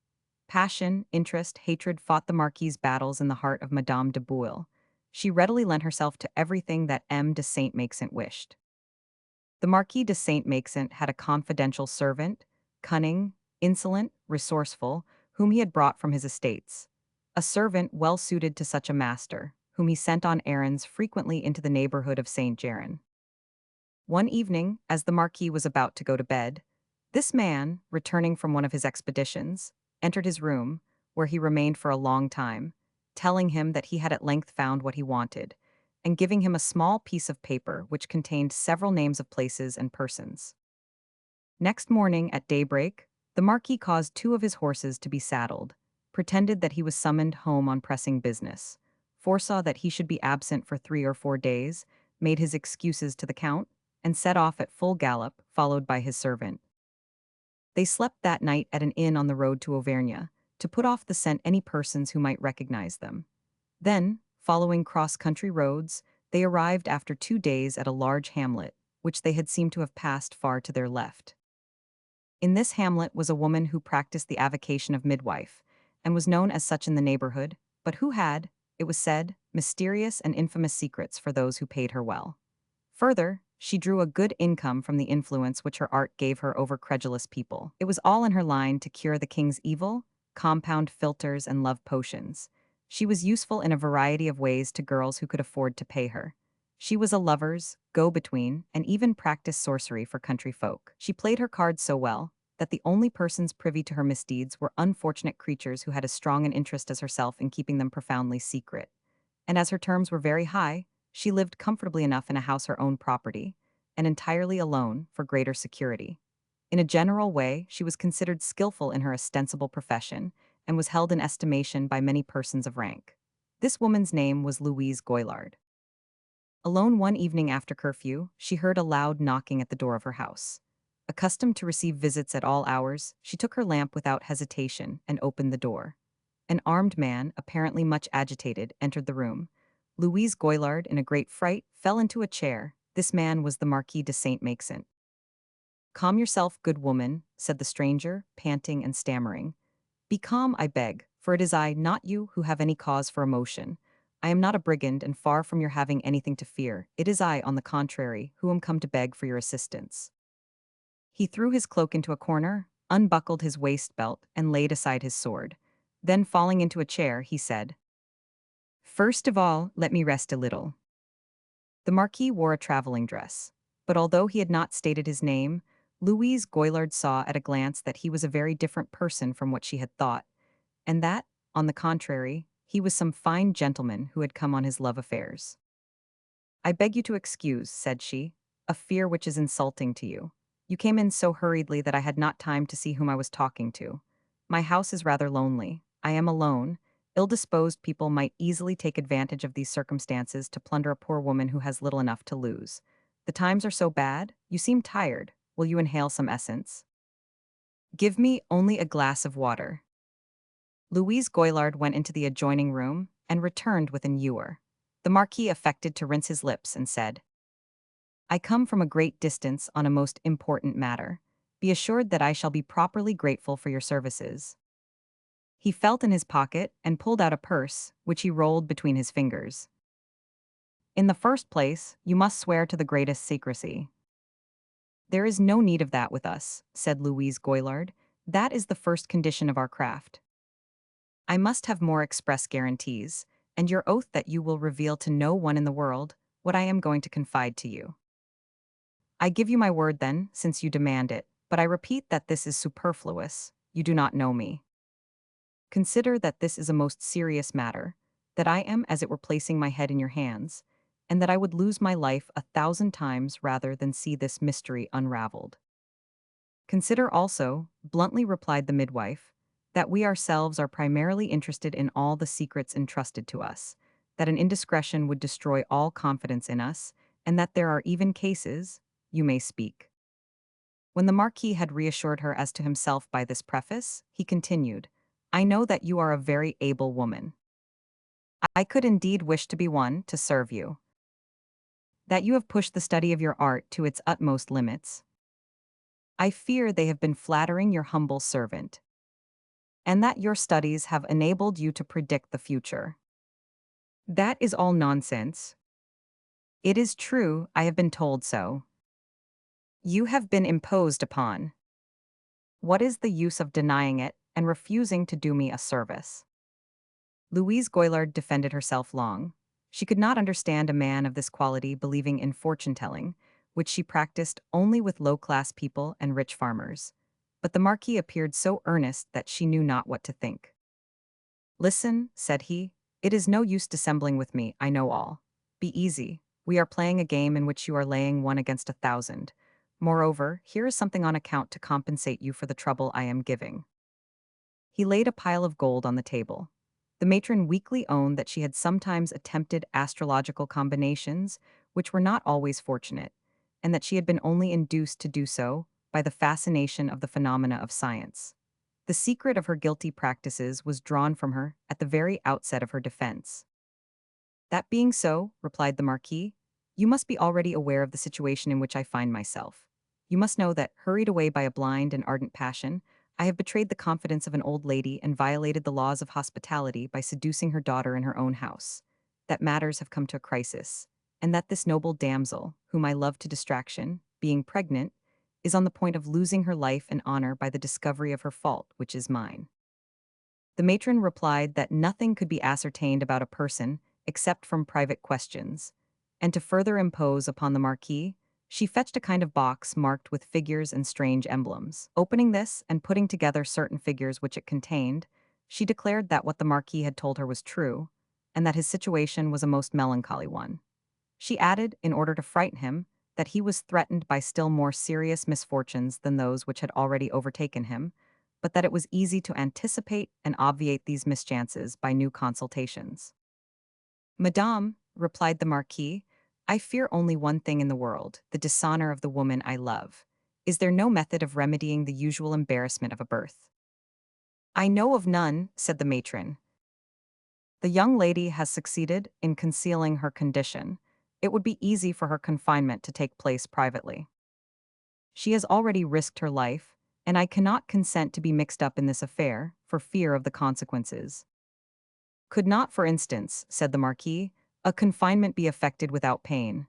Passion, interest, hatred fought the Marquis's battles in the heart of Madame de Bouille. She readily lent herself to everything that M. de Saint Maxent wished. The Marquis de Saint Maxent had a confidential servant, cunning, insolent, resourceful, whom he had brought from his estates. A servant well suited to such a master, whom he sent on errands frequently into the neighborhood of Saint Geran. One evening, as the Marquis was about to go to bed, this man, returning from one of his expeditions, entered his room, where he remained for a long time, telling him that he had at length found what he wanted, and giving him a small piece of paper which contained several names of places and persons. Next morning, at daybreak, the Marquis caused 2 of his horses to be saddled, pretended that he was summoned home on pressing business, foresaw that he should be absent for 3 or 4 days, made his excuses to the Count, and set off at full gallop, followed by his servant. They slept that night at an inn on the road to Auvergne, to put off the scent any persons who might recognize them. Then, following cross-country roads, they arrived after 2 days at a large hamlet, which they had seemed to have passed far to their left. In this hamlet was a woman who practiced the avocation of midwife, and was known as such in the neighborhood, but who had, it was said, mysterious and infamous secrets for those who paid her well. Further, she drew a good income from the influence which her art gave her over credulous people. It was all in her line to cure the king's evil, compound philters and love potions. She was useful in a variety of ways to girls who could afford to pay her. She was a lover's go-between and even practiced sorcery for country folk. She played her cards so well that the only persons privy to her misdeeds were unfortunate creatures who had as strong an interest as herself in keeping them profoundly secret. And as her terms were very high, she lived comfortably enough in a house her own property, and entirely alone for greater security. In a general way, she was considered skillful in her ostensible profession and was held in estimation by many persons of rank. This woman's name was Louise Goillard. Alone one evening after curfew, she heard a loud knocking at the door of her house. Accustomed to receive visits at all hours, she took her lamp without hesitation and opened the door. An armed man, apparently much agitated, entered the room. Louise Goillard, in a great fright, fell into a chair. This man was the Marquis de Saint Maxent. "Calm yourself, good woman," said the stranger, panting and stammering. "Be calm, I beg, for it is I, not you, who have any cause for emotion. I am not a brigand, and far from your having anything to fear. It is I, on the contrary, who am come to beg for your assistance." He threw his cloak into a corner, unbuckled his waist belt, and laid aside his sword. Then, falling into a chair, he said, "First of all, let me rest a little." The Marquis wore a traveling dress, but although he had not stated his name, Louise Goillard saw at a glance that he was a very different person from what she had thought, and that, on the contrary, he was some fine gentleman who had come on his love affairs. "I beg you to excuse," said she, "a fear which is insulting to you. You came in so hurriedly that I had not time to see whom I was talking to. My house is rather lonely. I am alone. Ill-disposed people might easily take advantage of these circumstances to plunder a poor woman who has little enough to lose. The times are so bad. You seem tired. Will you inhale some essence?" "Give me only a glass of water." Louise Goillard went into the adjoining room and returned with an ewer. The Marquis affected to rinse his lips and said, "I come from a great distance on a most important matter. Be assured that I shall be properly grateful for your services." He felt in his pocket and pulled out a purse, which he rolled between his fingers. "In the first place, you must swear to the greatest secrecy." "There is no need of that with us," said Louise Goillard. "That is the first condition of our craft. I must have more express guarantees, and your oath that you will reveal to no one in the world what I am going to confide to you." "I give you my word then, since you demand it, but I repeat that this is superfluous. You do not know me. Consider that this is a most serious matter, that I am as it were placing my head in your hands, and that I would lose my life 1,000 times rather than see this mystery unraveled. Consider also," bluntly replied the midwife, "that we ourselves are primarily interested in all the secrets entrusted to us, that an indiscretion would destroy all confidence in us, and that there are even cases— you may speak." When the Marquis had reassured her as to himself by this preface, he continued, "I know that you are a very able woman. I could indeed wish to be one to serve you. That you have pushed the study of your art to its utmost limits. I fear they have been flattering your humble servant, and that your studies have enabled you to predict the future. That is all nonsense. It is true, I have been told so. You have been imposed upon. What is the use of denying it and refusing to do me a service?" Louise Goillard defended herself long. She could not understand a man of this quality believing in fortune-telling, which she practiced only with low-class people and rich farmers. But the Marquis appeared so earnest that she knew not what to think. "Listen," said he, "it is no use dissembling with me, I know all. Be easy. We are playing a game in which you are laying 1 against 1,000. Moreover, here is something on account to compensate you for the trouble I am giving." He laid a pile of gold on the table. The matron weakly owned that she had sometimes attempted astrological combinations, which were not always fortunate, and that she had been only induced to do so by the fascination of the phenomena of science. The secret of her guilty practices was drawn from her at the very outset of her defense. "That being so," replied the Marquis, "you must be already aware of the situation in which I find myself. You must know that, hurried away by a blind and ardent passion, I have betrayed the confidence of an old lady and violated the laws of hospitality by seducing her daughter in her own house, that matters have come to a crisis, and that this noble damsel, whom I love to distraction, being pregnant, is on the point of losing her life and honor by the discovery of her fault, which is mine." The matron replied that nothing could be ascertained about a person except from private questions, and to further impose upon the Marquis, she fetched a kind of box marked with figures and strange emblems. Opening this and putting together certain figures which it contained, she declared that what the Marquis had told her was true, and that his situation was a most melancholy one. She added, in order to frighten him, that he was threatened by still more serious misfortunes than those which had already overtaken him, but that it was easy to anticipate and obviate these mischances by new consultations. "Madame," replied the Marquis, "I fear only one thing in the world, the dishonor of the woman I love. Is there no method of remedying the usual embarrassment of a birth?" "I know of none," said the matron. "The young lady has succeeded in concealing her condition. It would be easy for her confinement to take place privately. She has already risked her life, and I cannot consent to be mixed up in this affair, for fear of the consequences." "Could not, for instance," said the Marquis, "a confinement be effected without pain?"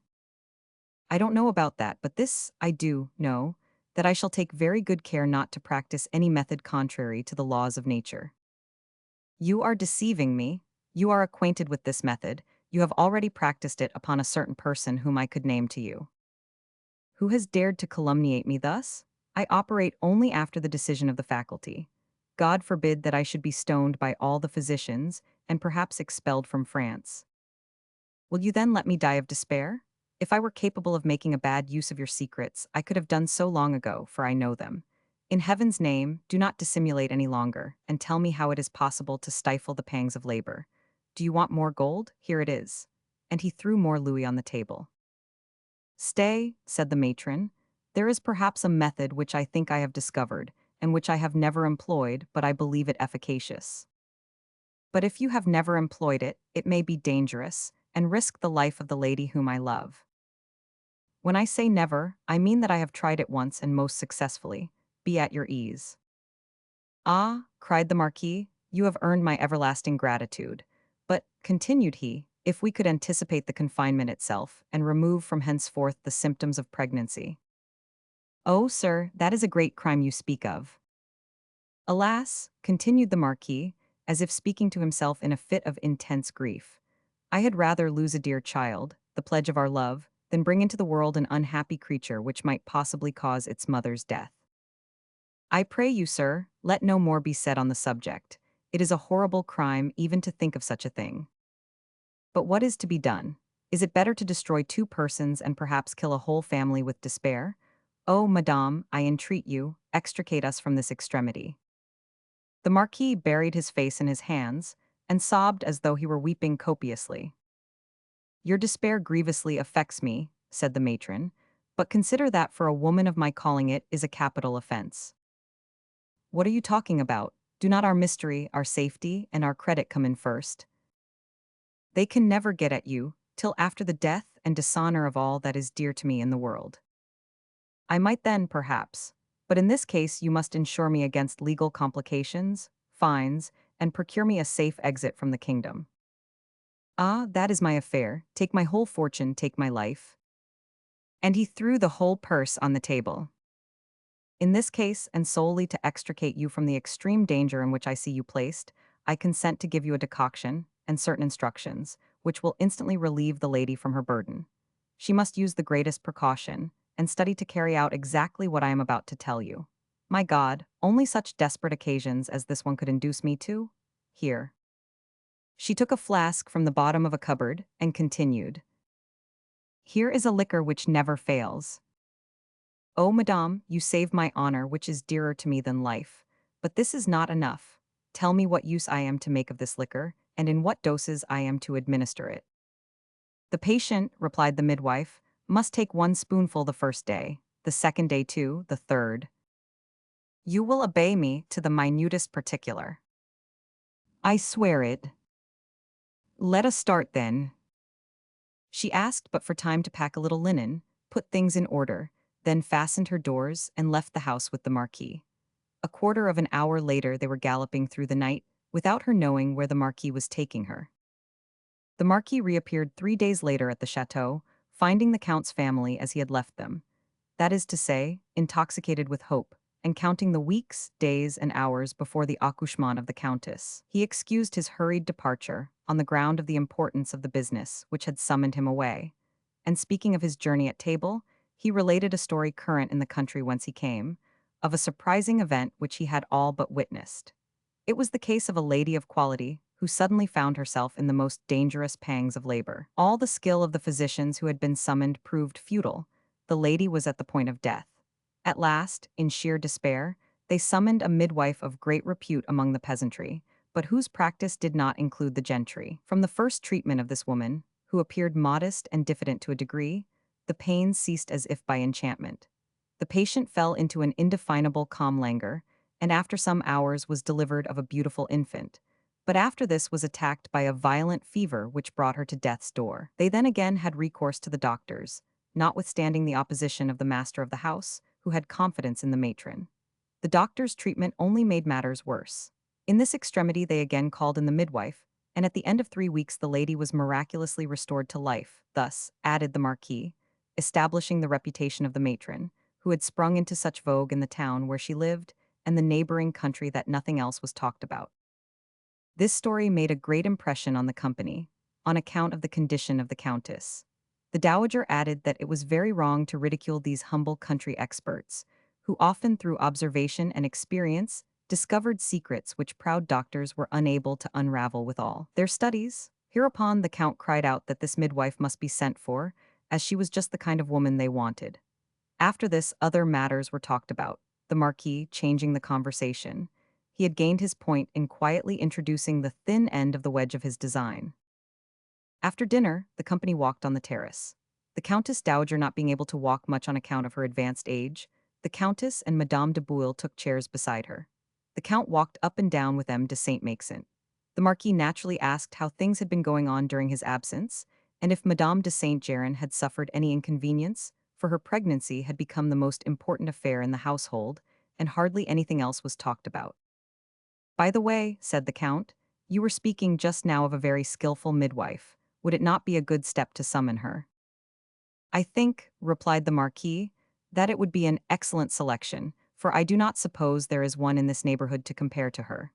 "I don't know about that, but this I do know, that I shall take very good care not to practice any method contrary to the laws of nature." "You are deceiving me. You are acquainted with this method. You have already practiced it upon a certain person whom I could name to you." "Who has dared to calumniate me thus? I operate only after the decision of the faculty. God forbid that I should be stoned by all the physicians, and perhaps expelled from France." "Will you then let me die of despair? If I were capable of making a bad use of your secrets, I could have done so long ago, for I know them. In heaven's name, do not dissimulate any longer, and tell me how it is possible to stifle the pangs of labor. Do you want more gold? Here it is." And he threw more louis on the table. "Stay," said the matron. "There is perhaps a method which I think I have discovered, and which I have never employed, but I believe it efficacious. But if you have never employed it, it may be dangerous, and risk the life of the lady whom I love. When I say never, I mean that I have tried it once and most successfully. Be at your ease." "Ah," cried the Marquis, "you have earned my everlasting gratitude. But," continued he, "if we could anticipate the confinement itself, and remove from henceforth the symptoms of pregnancy." "Oh, sir, that is a great crime you speak of." "Alas," continued the Marquis, as if speaking to himself in a fit of intense grief, "I had rather lose a dear child, the pledge of our love, than bring into the world an unhappy creature which might possibly cause its mother's death. I pray you, sir, let no more be said on the subject. It is a horrible crime even to think of such a thing. But what is to be done? Is it better to destroy two persons and perhaps kill a whole family with despair? Oh, madame, I entreat you, extricate us from this extremity." The Marquis buried his face in his hands, and sobbed as though he were weeping copiously. "Your despair grievously affects me," said the matron, "but consider that for a woman of my calling it is a capital offense." "What are you talking about? Do not our mystery, our safety, and our credit come in first? They can never get at you, till after the death and dishonor of all that is dear to me in the world. I might then, perhaps, but in this case you must insure me against legal complications, fines, and procure me a safe exit from the kingdom." "Ah, that is my affair. Take my whole fortune, take my life." And he threw the whole purse on the table. "In this case, and solely to extricate you from the extreme danger in which I see you placed, I consent to give you a decoction, and certain instructions, which will instantly relieve the lady from her burden. She must use the greatest precaution, and study to carry out exactly what I am about to tell you. My God, only such desperate occasions as this one could induce me to? Here." She took a flask from the bottom of a cupboard, and continued, "Here is a liquor which never fails. Oh, madame, you save my honor, which is dearer to me than life. But this is not enough. Tell me what use I am to make of this liquor, and in what doses I am to administer it." "The patient," replied the midwife, "must take 1 spoonful the first day, the second day 2, the third." "You will obey me to the minutest particular." "I swear it." "Let us start then." She asked but for time to pack a little linen, put things in order, then fastened her doors and left the house with the Marquis. A quarter of an hour later they were galloping through the night, without her knowing where the Marquis was taking her. The Marquis reappeared 3 days later at the chateau, finding the Count's family as he had left them. That is to say, intoxicated with hope, and counting the weeks, days, and hours before the accouchement of the Countess. He excused his hurried departure, on the ground of the importance of the business which had summoned him away. And speaking of his journey at table, he related a story current in the country whence he came, of a surprising event which he had all but witnessed. It was the case of a lady of quality who suddenly found herself in the most dangerous pangs of labor. All the skill of the physicians who had been summoned proved futile, the lady was at the point of death. At last, in sheer despair, they summoned a midwife of great repute among the peasantry, but whose practice did not include the gentry. From the first treatment of this woman, who appeared modest and diffident to a degree, the pains ceased as if by enchantment. The patient fell into an indefinable calm languor, and after some hours was delivered of a beautiful infant. But after this was attacked by a violent fever which brought her to death's door. They then again had recourse to the doctors, notwithstanding the opposition of the master of the house, who had confidence in the matron. The doctor's treatment only made matters worse. In this extremity they again called in the midwife, and at the end of 3 weeks the lady was miraculously restored to life. Thus, added the Marquis, establishing the reputation of the matron, who had sprung into such vogue in the town where she lived and the neighboring country that nothing else was talked about. This story made a great impression on the company, on account of the condition of the Countess. The dowager added that it was very wrong to ridicule these humble country experts, who often through observation and experience discovered secrets which proud doctors were unable to unravel with all their studies. Hereupon the Count cried out that this midwife must be sent for, as she was just the kind of woman they wanted. After this, other matters were talked about, the Marquis changing the conversation. He had gained his point in quietly introducing the thin end of the wedge of his design. After dinner, the company walked on the terrace. The Countess Dowager not being able to walk much on account of her advanced age, the Countess and Madame de Bouille took chairs beside her. The Count walked up and down with them de Saint Maxent. The Marquis naturally asked how things had been going on during his absence, and if Madame de Saint Geran had suffered any inconvenience, for her pregnancy had become the most important affair in the household, and hardly anything else was talked about. "By the way," said the Count, "you were speaking just now of a very skillful midwife. Would it not be a good step to summon her?" "I think," replied the Marquis, "that it would be an excellent selection, for I do not suppose there is one in this neighborhood to compare to her.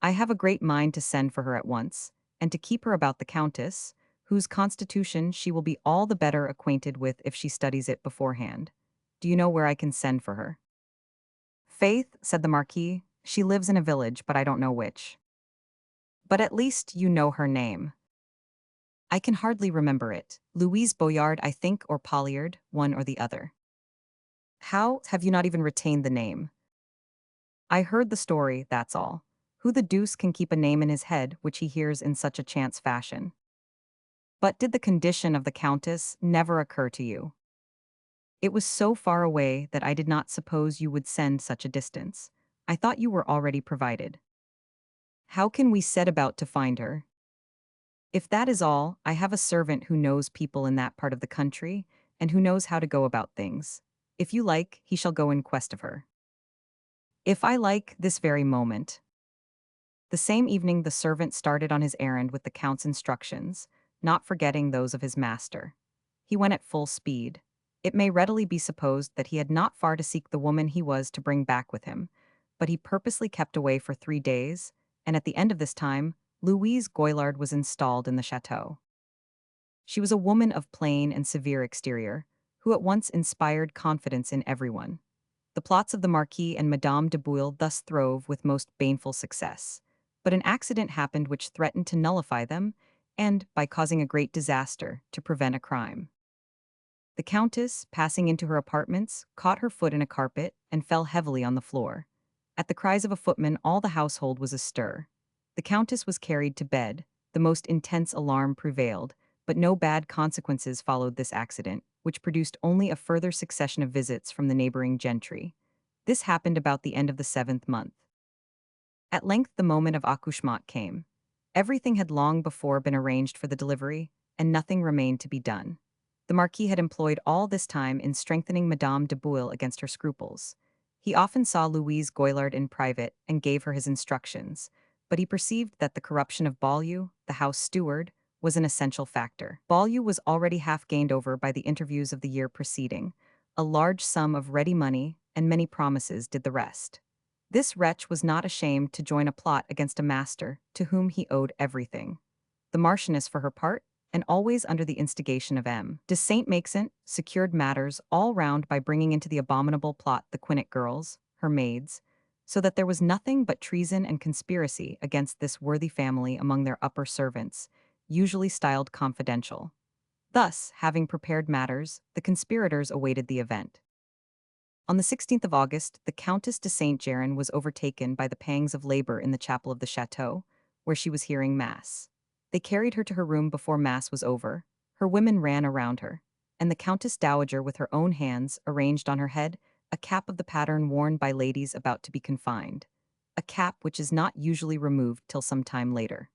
I have a great mind to send for her at once, and to keep her about the Countess, whose constitution she will be all the better acquainted with if she studies it beforehand. Do you know where I can send for her?" "Faith," said the Marquis, "she lives in a village, but I don't know which." "But at least you know her name." "I can hardly remember it. Louise Boyard, I think, or Polliard, one or the other." "How have you not even retained the name?" "I heard the story, that's all. Who the deuce can keep a name in his head which he hears in such a chance fashion?" "But did the condition of the Countess never occur to you?" "It was so far away that I did not suppose you would send such a distance. I thought you were already provided." "How can we set about to find her?" "If that is all, I have a servant who knows people in that part of the country, and who knows how to go about things. If you like, he shall go in quest of her." "If I like, this very moment." The same evening the servant started on his errand with the Count's instructions, not forgetting those of his master. He went at full speed. It may readily be supposed that he had not far to seek the woman he was to bring back with him, but he purposely kept away for 3 days, and at the end of this time, Louise Goillard was installed in the chateau. She was a woman of plain and severe exterior, who at once inspired confidence in everyone. The plots of the Marquis and Madame de Bouille thus throve with most baneful success. But an accident happened which threatened to nullify them, and, by causing a great disaster, to prevent a crime. The Countess, passing into her apartments, caught her foot in a carpet and fell heavily on the floor. At the cries of a footman all the household was astir. The Countess was carried to bed, the most intense alarm prevailed, but no bad consequences followed this accident, which produced only a further succession of visits from the neighboring gentry. This happened about the end of the 7th month. At length the moment of accouchement came. Everything had long before been arranged for the delivery, and nothing remained to be done. The Marquis had employed all this time in strengthening Madame de Bouille against her scruples. He often saw Louise Goillard in private and gave her his instructions, but he perceived that the corruption of Beaulieu, the house steward, was an essential factor. Beaulieu was already half gained over by the interviews of the year preceding. A large sum of ready money and many promises did the rest. This wretch was not ashamed to join a plot against a master to whom he owed everything. The Marchioness, for her part, and always under the instigation of M. de Saint Maxent, secured matters all round by bringing into the abominable plot the Quinnet girls, her maids, so that there was nothing but treason and conspiracy against this worthy family among their upper servants, usually styled confidential. Thus, having prepared matters, the conspirators awaited the event. On the 16th of August, the Countess de Saint Geran was overtaken by the pangs of labor in the chapel of the chateau, where she was hearing Mass. They carried her to her room before Mass was over. Her women ran around her, and the Countess Dowager, with her own hands, arranged on her head a cap of the pattern worn by ladies about to be confined, a cap which is not usually removed till some time later.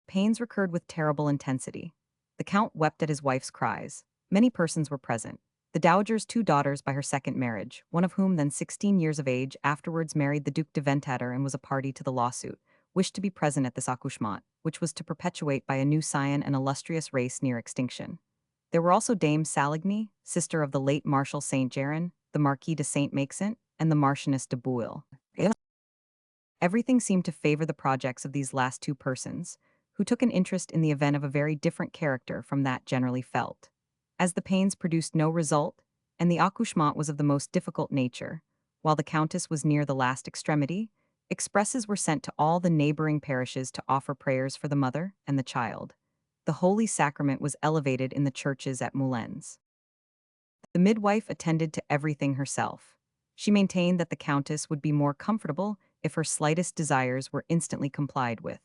Pains recurred with terrible intensity. The Count wept at his wife's cries. Many persons were present. The Dowager's two daughters by her second marriage, one of whom, then 16 years of age, afterwards married the Duc de Ventadour and was a party to the lawsuit, wished to be present at this accouchement, which was to perpetuate by a new scion an illustrious race near extinction. There were also Dame Saligny, sister of the late Marshal Saint Geran, the Marquis de Saint Maxent, and the Marchioness de Bouille. Everything seemed to favor the projects of these last two persons, who took an interest in the event of a very different character from that generally felt. As the pains produced no result, and the accouchement was of the most difficult nature, while the Countess was near the last extremity, expresses were sent to all the neighboring parishes to offer prayers for the mother and the child. The Holy Sacrament was elevated in the churches at Moulins. The midwife attended to everything herself. She maintained that the Countess would be more comfortable if her slightest desires were instantly complied with.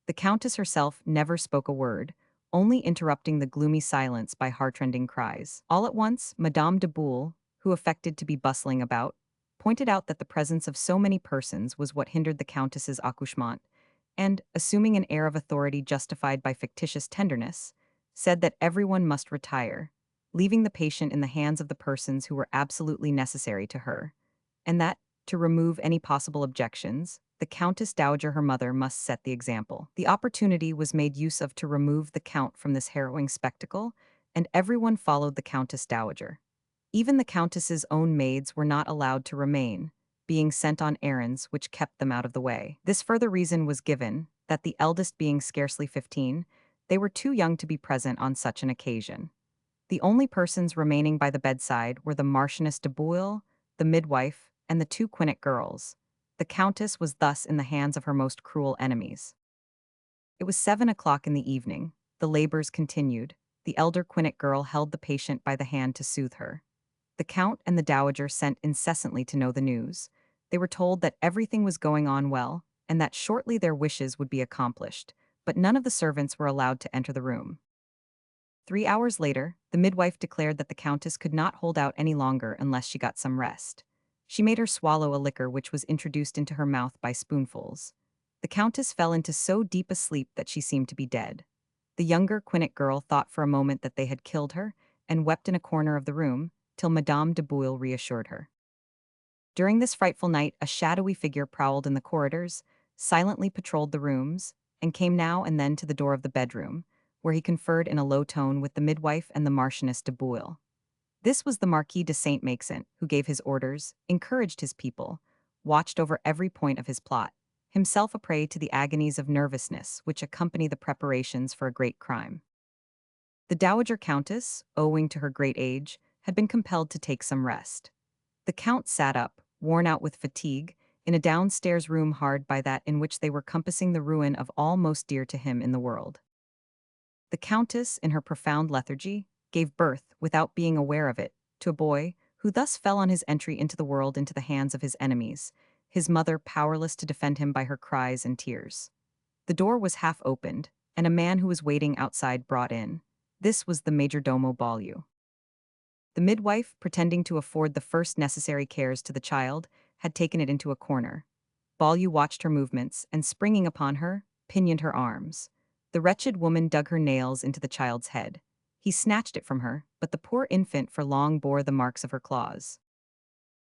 The Countess herself never spoke a word, only interrupting the gloomy silence by heartrending cries. All at once, Madame de Bouille, who affected to be bustling about, pointed out that the presence of so many persons was what hindered the Countess's accouchement, and, assuming an air of authority justified by fictitious tenderness, said that everyone must retire, leaving the patient in the hands of the persons who were absolutely necessary to her, and that, to remove any possible objections, the Countess Dowager, her mother, must set the example. The opportunity was made use of to remove the Count from this harrowing spectacle, and everyone followed the Countess Dowager. Even the Countess's own maids were not allowed to remain, being sent on errands which kept them out of the way. This further reason was given, that the eldest being scarcely 15, they were too young to be present on such an occasion. The only persons remaining by the bedside were the Marchioness de Bouille, the midwife, and the two Quinnet girls. The Countess was thus in the hands of her most cruel enemies. It was 7 o'clock in the evening. The labors continued. The elder Quinnet girl held the patient by the hand to soothe her. The Count and the Dowager sent incessantly to know the news. They were told that everything was going on well, and that shortly their wishes would be accomplished, but none of the servants were allowed to enter the room. 3 hours later, the midwife declared that the Countess could not hold out any longer unless she got some rest. She made her swallow a liquor which was introduced into her mouth by spoonfuls. The Countess fell into so deep a sleep that she seemed to be dead. The younger Quinnet girl thought for a moment that they had killed her, and wept in a corner of the room, till Madame de Bouille reassured her. During this frightful night, a shadowy figure prowled in the corridors, silently patrolled the rooms, and came now and then to the door of the bedroom, where he conferred in a low tone with the midwife and the Marchioness de Bouille. This was the Marquis de Saint Maxent, who gave his orders, encouraged his people, watched over every point of his plot, himself a prey to the agonies of nervousness which accompany the preparations for a great crime. The Dowager Countess, owing to her great age, had been compelled to take some rest. The Count sat up, worn out with fatigue, in a downstairs room hard by that in which they were compassing the ruin of all most dear to him in the world. The Countess, in her profound lethargy, gave birth, without being aware of it, to a boy, who thus fell on his entry into the world into the hands of his enemies, his mother powerless to defend him by her cries and tears. The door was half opened, and a man who was waiting outside brought in. This was the majordomo Baulieu. The midwife, pretending to afford the first necessary cares to the child, had taken it into a corner. Baulieu watched her movements, and springing upon her, pinioned her arms. The wretched woman dug her nails into the child's head. He snatched it from her, but the poor infant for long bore the marks of her claws.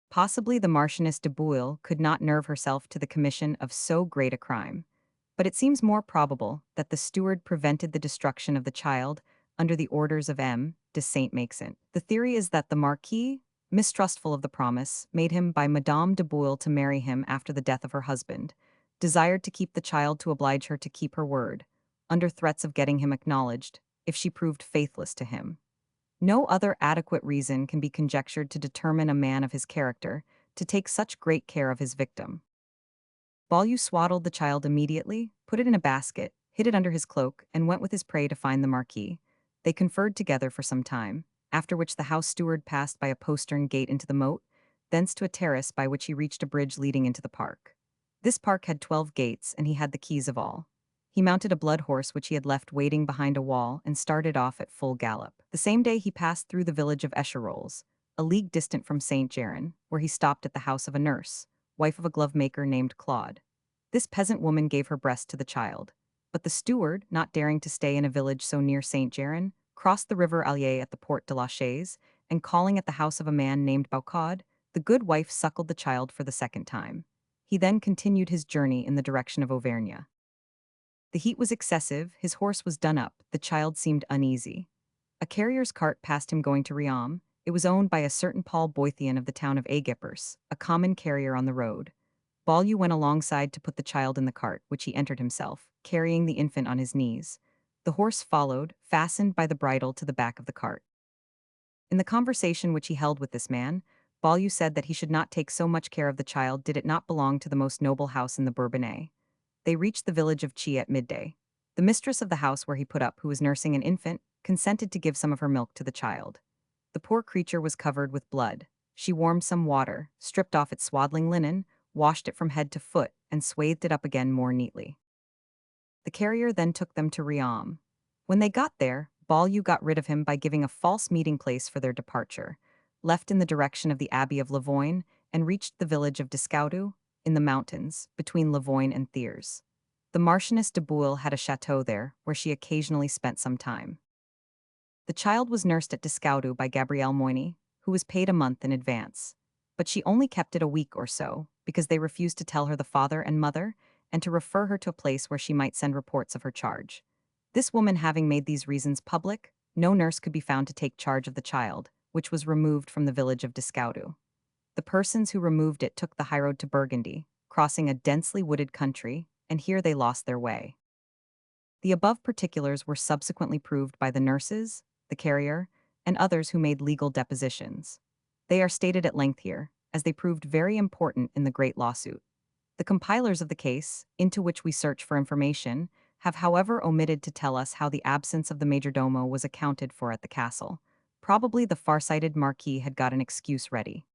Possibly the Marchioness de Bouille could not nerve herself to the commission of so great a crime, but it seems more probable that the steward prevented the destruction of the child under the orders of M. de Saint Maxent. The theory is that the Marquis, mistrustful of the promise made him by Madame de Bouille to marry him after the death of her husband, desired to keep the child to oblige her to keep her word, under threats of getting him acknowledged, if she proved faithless to him. No other adequate reason can be conjectured to determine a man of his character to take such great care of his victim. Baulieu swaddled the child immediately, put it in a basket, hid it under his cloak, and went with his prey to find the Marquis. They conferred together for some time, after which the house steward passed by a postern gate into the moat, thence to a terrace by which he reached a bridge leading into the park. This park had 12 gates, and he had the keys of all. He mounted a blood horse which he had left waiting behind a wall and started off at full gallop. The same day he passed through the village of Echerolles, a league distant from Saint Geran, where he stopped at the house of a nurse, wife of a glove-maker named Claude. This peasant woman gave her breast to the child. But the steward, not daring to stay in a village so near Saint Geran, crossed the river Allier at the Porte de la Chaise, and calling at the house of a man named Baucade, the good wife suckled the child for the second time. He then continued his journey in the direction of Auvergne. The heat was excessive, his horse was done up, the child seemed uneasy. A carrier's cart passed him going to Riom. It was owned by a certain Paul Boythian of the town of Aiguepers, a common carrier on the road. Baulieu went alongside to put the child in the cart, which he entered himself, carrying the infant on his knees. The horse followed, fastened by the bridle to the back of the cart. In the conversation which he held with this man, Baulieu said that he should not take so much care of the child did it not belong to the most noble house in the Bourbonnais. They reached the village of Chi at midday. The mistress of the house where he put up, who was nursing an infant, consented to give some of her milk to the child. The poor creature was covered with blood. She warmed some water, stripped off its swaddling linen, washed it from head to foot, and swathed it up again more neatly. The carrier then took them to Riom. When they got there, Baulieu got rid of him by giving a false meeting place for their departure, left in the direction of the Abbey of Lavogne, and reached the village of Descaudus, in the mountains, between Lavogne and Thiers. The Marchioness de Bouille had a chateau there, where she occasionally spent some time. The child was nursed at Descaudus by Gabrielle Moyny, who was paid a month in advance. But she only kept it a week or so, because they refused to tell her the father and mother, and to refer her to a place where she might send reports of her charge. This woman having made these reasons public, no nurse could be found to take charge of the child, which was removed from the village of Descaudus. The persons who removed it took the highroad to Burgundy, crossing a densely wooded country, and here they lost their way. The above particulars were subsequently proved by the nurses, the carrier, and others who made legal depositions. They are stated at length here, as they proved very important in the great lawsuit. The compilers of the case, into which we search for information, have however omitted to tell us how the absence of the majordomo was accounted for at the castle. Probably the far-sighted marquis had got an excuse ready.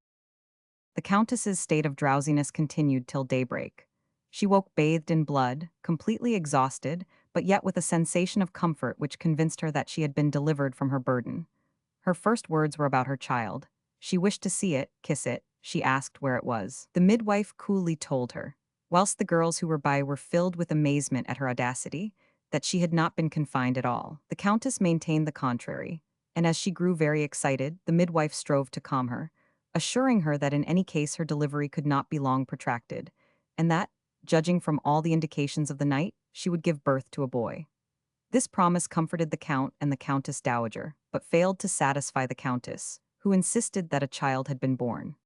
The countess's state of drowsiness continued till daybreak. She woke bathed in blood, completely exhausted, but yet with a sensation of comfort which convinced her that she had been delivered from her burden. Her first words were about her child. She wished to see it, kiss it. She asked where it was. The midwife coolly told her, whilst the girls who were by were filled with amazement at her audacity, that she had not been confined at all. The countess maintained the contrary, and as she grew very excited, the midwife strove to calm her, assuring her that in any case her delivery could not be long protracted, and that, judging from all the indications of the night, she would give birth to a boy. This promise comforted the count and the countess dowager, but failed to satisfy the countess, who insisted that a child had been born.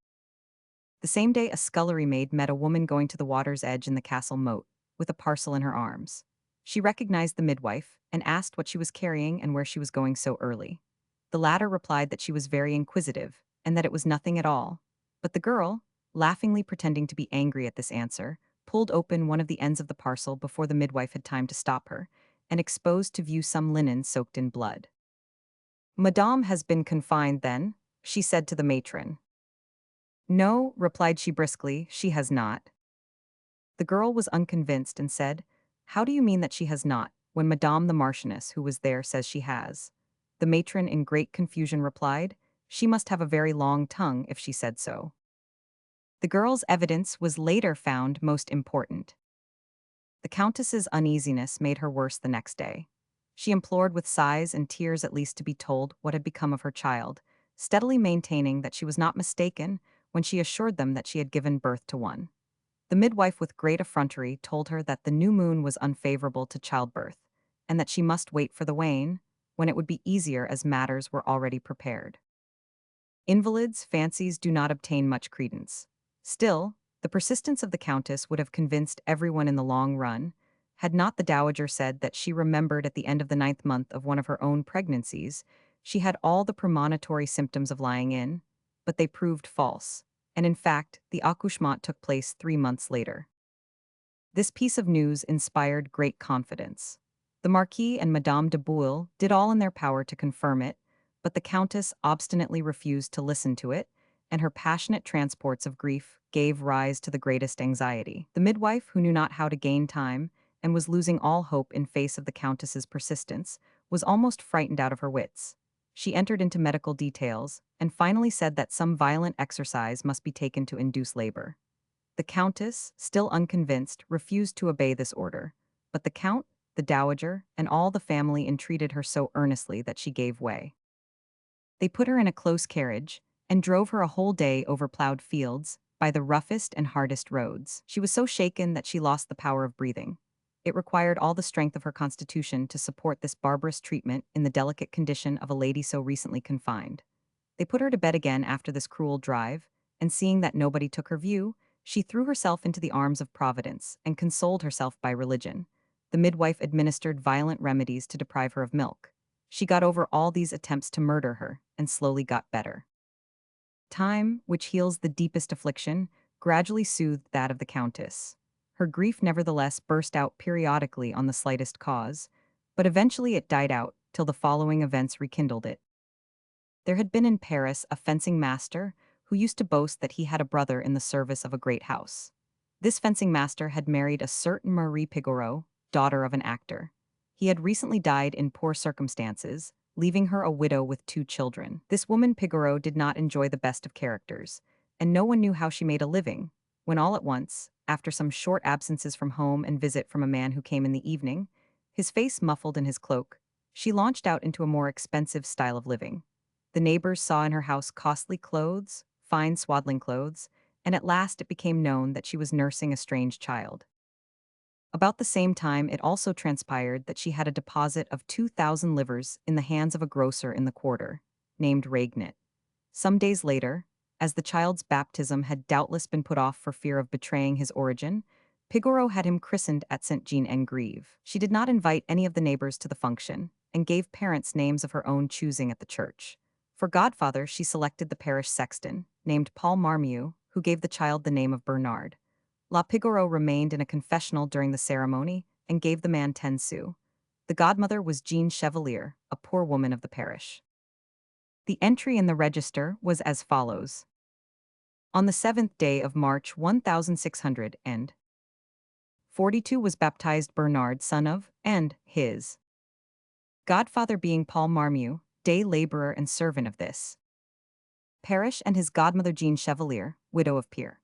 The same day a scullery maid met a woman going to the water's edge in the castle moat, with a parcel in her arms. She recognized the midwife, and asked what she was carrying and where she was going so early. The latter replied that she was very inquisitive, and that it was nothing at all. But the girl, laughingly pretending to be angry at this answer, pulled open one of the ends of the parcel before the midwife had time to stop her, and exposed to view some linen soaked in blood. "Madame has been confined, then?" she said to the matron. "No," replied she briskly, "she has not." The girl was unconvinced and said, "How do you mean that she has not, when Madame the Marchioness, who was there, says she has?" The matron in great confusion replied, "She must have a very long tongue if she said so." The girl's evidence was later found most important. The countess's uneasiness made her worse the next day. She implored with sighs and tears at least to be told what had become of her child, steadily maintaining that she was not mistaken when she assured them that she had given birth to one. The midwife with great effrontery told her that the new moon was unfavorable to childbirth, and that she must wait for the wane, when it would be easier as matters were already prepared. Invalids' fancies do not obtain much credence. Still, the persistence of the countess would have convinced everyone in the long run, had not the dowager said that she remembered at the end of the 9th month of one of her own pregnancies, she had all the premonitory symptoms of lying in, but they proved false, and in fact, the accouchement took place 3 months later. This piece of news inspired great confidence. The Marquis and Madame de Bouille did all in their power to confirm it, but the Countess obstinately refused to listen to it, and her passionate transports of grief gave rise to the greatest anxiety. The midwife, who knew not how to gain time and was losing all hope in face of the Countess's persistence, was almost frightened out of her wits. She entered into medical details and finally said that some violent exercise must be taken to induce labor. The Countess, still unconvinced, refused to obey this order, but the Count, the Dowager, and all the family entreated her so earnestly that she gave way. They put her in a close carriage and drove her a whole day over plowed fields, by the roughest and hardest roads. She was so shaken that she lost the power of breathing. It required all the strength of her constitution to support this barbarous treatment in the delicate condition of a lady so recently confined. They put her to bed again after this cruel drive, and seeing that nobody took her view, she threw herself into the arms of Providence and consoled herself by religion. The midwife administered violent remedies to deprive her of milk. She got over all these attempts to murder her and slowly got better. Time, which heals the deepest affliction, gradually soothed that of the Countess. Her grief nevertheless burst out periodically on the slightest cause, but eventually it died out till the following events rekindled it. There had been in Paris a fencing master who used to boast that he had a brother in the service of a great house. This fencing master had married a certain Marie Pigoreau, daughter of an actor. He had recently died in poor circumstances, leaving her a widow with 2 children. This woman Pigoreau did not enjoy the best of characters, and no one knew how she made a living, when all at once, after some short absences from home and visit from a man who came in the evening, his face muffled in his cloak, she launched out into a more expensive style of living. The neighbors saw in her house costly clothes, fine swaddling clothes, and at last it became known that she was nursing a strange child. About the same time, it also transpired that she had a deposit of 2,000 livres in the hands of a grocer in the quarter, named Regnet. Some days later, as the child's baptism had doubtless been put off for fear of betraying his origin, Pigoreau had him christened at Saint Jean en Greve. She did not invite any of the neighbors to the function, and gave parents names of her own choosing at the church. For godfather, she selected the parish sexton, named Paul Marmiou, who gave the child the name of Bernard. La Pigoreau remained in a confessional during the ceremony and gave the man 10 sous. The godmother was Jean Chevalier, a poor woman of the parish. The entry in the register was as follows. On the 7th day of March 1642 was baptized Bernard, son of, and his godfather being Paul Marmiou, day laborer and servant of this parish, and his godmother Jean Chevalier, widow of Pierre.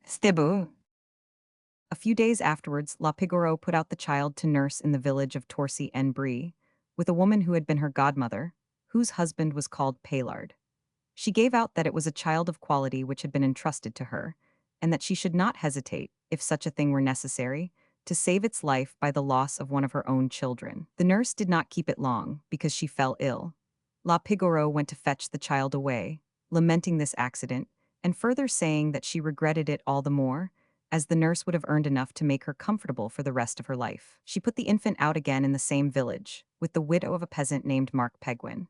Stibou. A few days afterwards, La Pigoreau put out the child to nurse in the village of Torcy-en-Brie, with a woman who had been her godmother, whose husband was called Paillard. She gave out that it was a child of quality which had been entrusted to her, and that she should not hesitate, if such a thing were necessary, to save its life by the loss of one of her own children. The nurse did not keep it long, because she fell ill. La Pigoreau went to fetch the child away, lamenting this accident, and further saying that she regretted it all the more, as the nurse would have earned enough to make her comfortable for the rest of her life. She put the infant out again in the same village, with the widow of a peasant named Marc Peguin.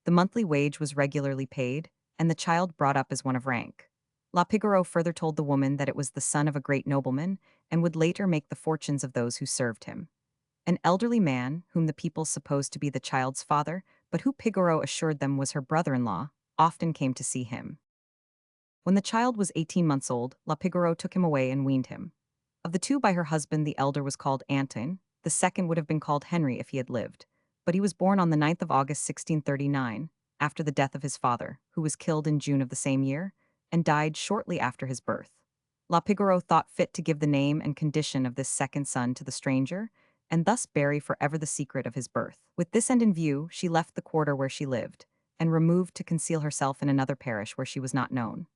The monthly wage was regularly paid, and the child brought up as one of rank. La Pigoreau further told the woman that it was the son of a great nobleman, and would later make the fortunes of those who served him. An elderly man, whom the people supposed to be the child's father, but who Pigoreau assured them was her brother-in-law, often came to see him. When the child was 18 months old, La Pigoreau took him away and weaned him. Of the two by her husband, the elder was called Antoine, the second would have been called Henry if he had lived, but he was born on the 9th of August 1639, after the death of his father, who was killed in June of the same year, and died shortly after his birth. La Pigoreau thought fit to give the name and condition of this second son to the stranger, and thus bury forever the secret of his birth. With this end in view, she left the quarter where she lived, and removed to conceal herself in another parish where she was not known.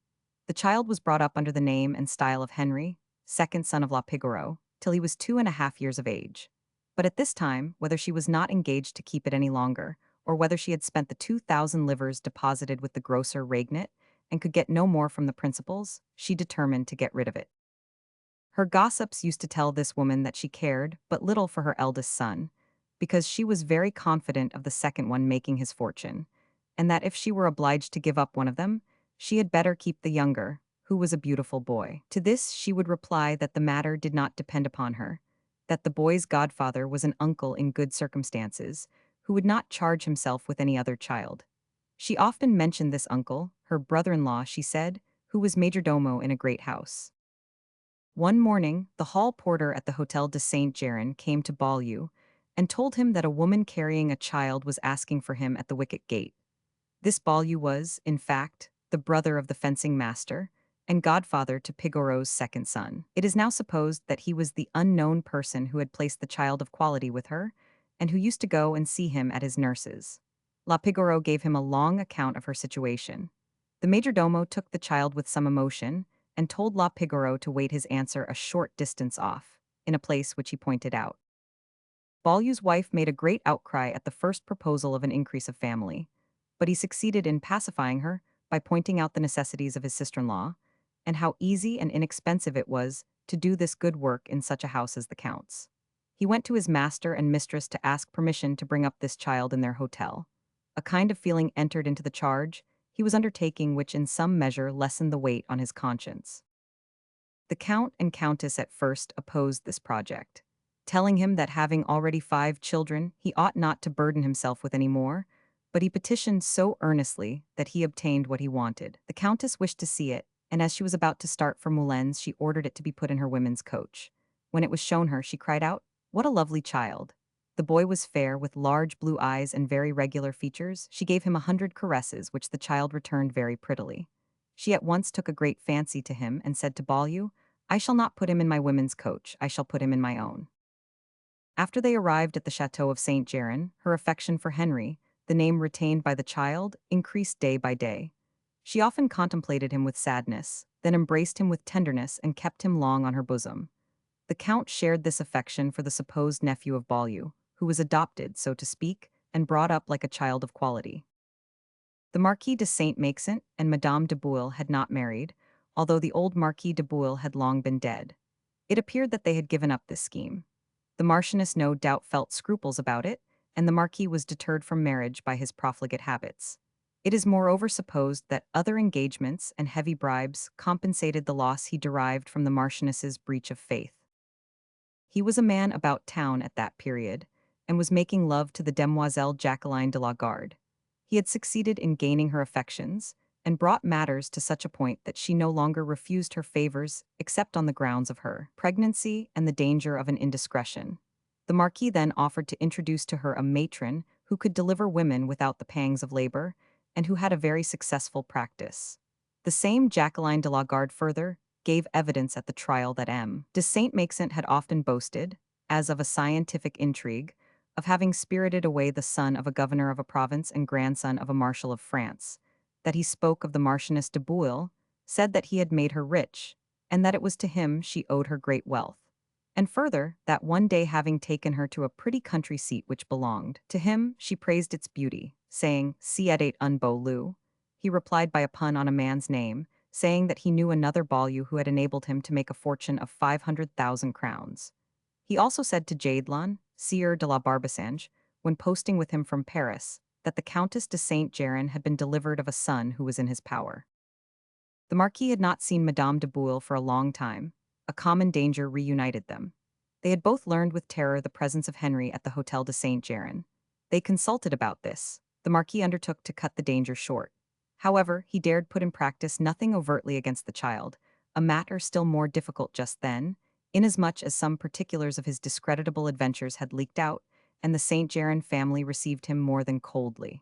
The child was brought up under the name and style of Henry, second son of La Pigoreau, till he was 2.5 years of age. But at this time, whether she was not engaged to keep it any longer, or whether she had spent the 2,000 livres deposited with the grocer Regnet, and could get no more from the principals, she determined to get rid of it. Her gossips used to tell this woman that she cared but little for her eldest son, because she was very confident of the second one making his fortune, and that if she were obliged to give up one of them, she had better keep the younger, who was a beautiful boy. To this she would reply that the matter did not depend upon her, that the boy's godfather was an uncle in good circumstances, who would not charge himself with any other child. She often mentioned this uncle, her brother-in-law, she said, who was majordomo in a great house. One morning, the hall porter at the Hotel de Saint Geran came to Beaulieu and told him that a woman carrying a child was asking for him at the wicket gate. This Beaulieu was, in fact, the brother of the fencing master and godfather to Pigoreau's second son. It is now supposed that he was the unknown person who had placed the child of quality with her and who used to go and see him at his nurse's. La Pigoreau gave him a long account of her situation. The majordomo took the child with some emotion and told La Pigoreau to wait his answer a short distance off, in a place which he pointed out. Beaulieu's wife made a great outcry at the first proposal of an increase of family, but he succeeded in pacifying her by pointing out the necessities of his sister-in-law and how easy and inexpensive it was to do this good work in such a house as the Count's. He went to his master and mistress to ask permission to bring up this child in their hotel. A kind of feeling entered into the charge he was undertaking which in some measure lessened the weight on his conscience. The Count and Countess at first opposed this project, telling him that having already 5 children, he ought not to burden himself with any more, but he petitioned so earnestly that he obtained what he wanted. The Countess wished to see it, and as she was about to start for Moulins, she ordered it to be put in her women's coach. When it was shown her, she cried out, "What a lovely child!" The boy was fair, with large blue eyes and very regular features. She gave him 100 caresses, which the child returned very prettily. She at once took a great fancy to him and said to Beaulieu, "I shall not put him in my women's coach, I shall put him in my own." After they arrived at the Chateau of Saint Geran, her affection for Henry, the name retained by the child, increased day by day. She often contemplated him with sadness, then embraced him with tenderness and kept him long on her bosom. The Count shared this affection for the supposed nephew of Beaulieu, who was adopted, so to speak, and brought up like a child of quality. The Marquis de Saint Maxent and Madame de Bouille had not married, although the old Marquis de Bouille had long been dead. It appeared that they had given up this scheme. The Marchioness no doubt felt scruples about it, and the Marquis was deterred from marriage by his profligate habits. It is moreover supposed that other engagements and heavy bribes compensated the loss he derived from the Marchioness's breach of faith. He was a man about town at that period, and was making love to the demoiselle Jacqueline de la Garde. He had succeeded in gaining her affections, and brought matters to such a point that she no longer refused her favors except on the grounds of her pregnancy and the danger of an indiscretion. The Marquis then offered to introduce to her a matron who could deliver women without the pangs of labor, and who had a very successful practice. The same Jacqueline de la Garde further gave evidence at the trial that M. de Saint Maxent had often boasted, as of a scientific intrigue, of having spirited away the son of a governor of a province and grandson of a marshal of France, that he spoke of the Marchioness de Bouille, said that he had made her rich, and that it was to him she owed her great wealth. And further, that one day having taken her to a pretty country seat which belonged to him, she praised its beauty, saying, "Si edet un beau lieu." He replied by a pun on a man's name, saying that he knew another Beaulieu who had enabled him to make a fortune of 500,000 crowns. He also said to Jadelon, Sieur de la Barbesange, when posting with him from Paris, that the Countess de Saint Geran had been delivered of a son who was in his power. The Marquis had not seen Madame de Bouille for a long time. A common danger reunited them. They had both learned with terror the presence of Henry at the Hotel de Saint Geran. They consulted about this. The Marquis undertook to cut the danger short. However, he dared put in practice nothing overtly against the child, a matter still more difficult just then, inasmuch as some particulars of his discreditable adventures had leaked out, and the Saint Geran family received him more than coldly.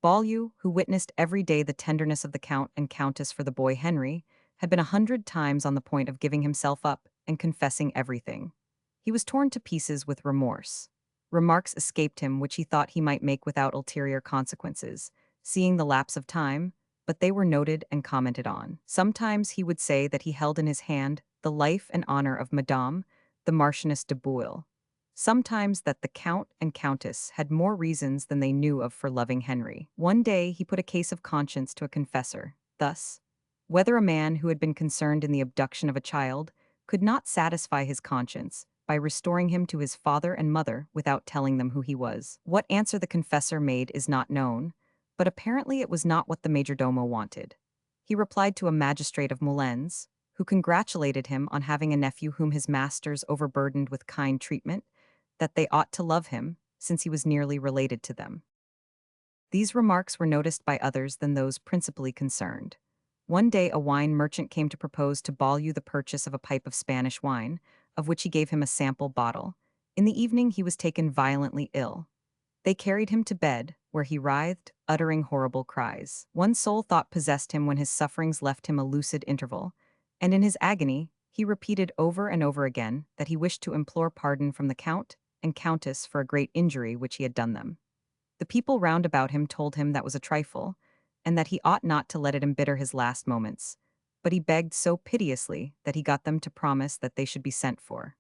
Beaulieu, who witnessed every day the tenderness of the Count and Countess for the boy Henry, had been 100 times on the point of giving himself up and confessing everything. He was torn to pieces with remorse. Remarks escaped him which he thought he might make without ulterior consequences, seeing the lapse of time, but they were noted and commented on. Sometimes he would say that he held in his hand the life and honor of Madame, the Marchioness de Bouille. Sometimes that the Count and Countess had more reasons than they knew of for loving Henry. One day he put a case of conscience to a confessor, thus: whether a man who had been concerned in the abduction of a child could not satisfy his conscience by restoring him to his father and mother without telling them who he was. What answer the confessor made is not known, but apparently it was not what the majordomo wanted. He replied to a magistrate of Moulins, who congratulated him on having a nephew whom his masters overburdened with kind treatment, that they ought to love him, since he was nearly related to them. These remarks were noticed by others than those principally concerned. One day a wine merchant came to propose to Ballou the purchase of a pipe of Spanish wine, of which he gave him a sample bottle. In the evening he was taken violently ill. They carried him to bed, where he writhed, uttering horrible cries. One sole thought possessed him when his sufferings left him a lucid interval, and in his agony he repeated over and over again that he wished to implore pardon from the Count and Countess for a great injury which he had done them. The people round about him told him that was a trifle, and that he ought not to let it embitter his last moments, but he begged so piteously that he got them to promise that they should be sent for.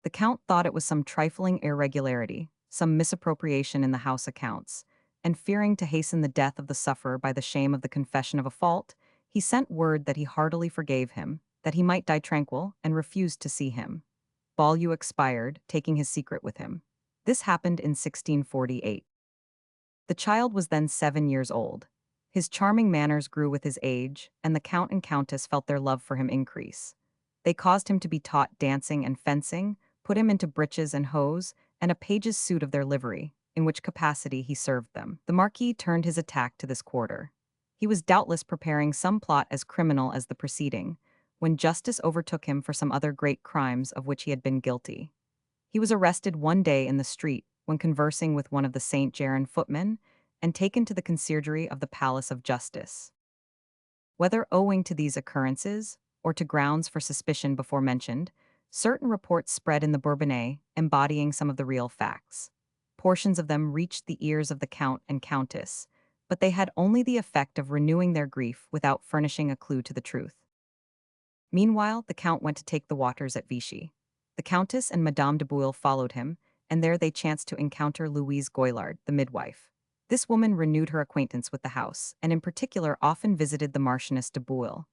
The Count thought it was some trifling irregularity, some misappropriation in the house accounts, and fearing to hasten the death of the sufferer by the shame of the confession of a fault, he sent word that he heartily forgave him, that he might die tranquil, and refused to see him. Ballou expired, taking his secret with him. This happened in 1648. The child was then 7 years old. His charming manners grew with his age, and the Count and Countess felt their love for him increase. They caused him to be taught dancing and fencing, put him into breeches and hose, and a page's suit of their livery, in which capacity he served them. The Marquis turned his attack to this quarter. He was doubtless preparing some plot as criminal as the preceding, when justice overtook him for some other great crimes of which he had been guilty. He was arrested one day in the street when conversing with one of the Saint Geran footmen, and taken to the conciergerie of the Palace of Justice. Whether owing to these occurrences, or to grounds for suspicion before mentioned, certain reports spread in the Bourbonnais, embodying some of the real facts. Portions of them reached the ears of the Count and Countess, but they had only the effect of renewing their grief without furnishing a clue to the truth. Meanwhile, the Count went to take the waters at Vichy. The Countess and Madame de Bouille followed him, and there they chanced to encounter Louise Goillard, the midwife. This woman renewed her acquaintance with the house, and in particular often visited the Marchioness de Bouille.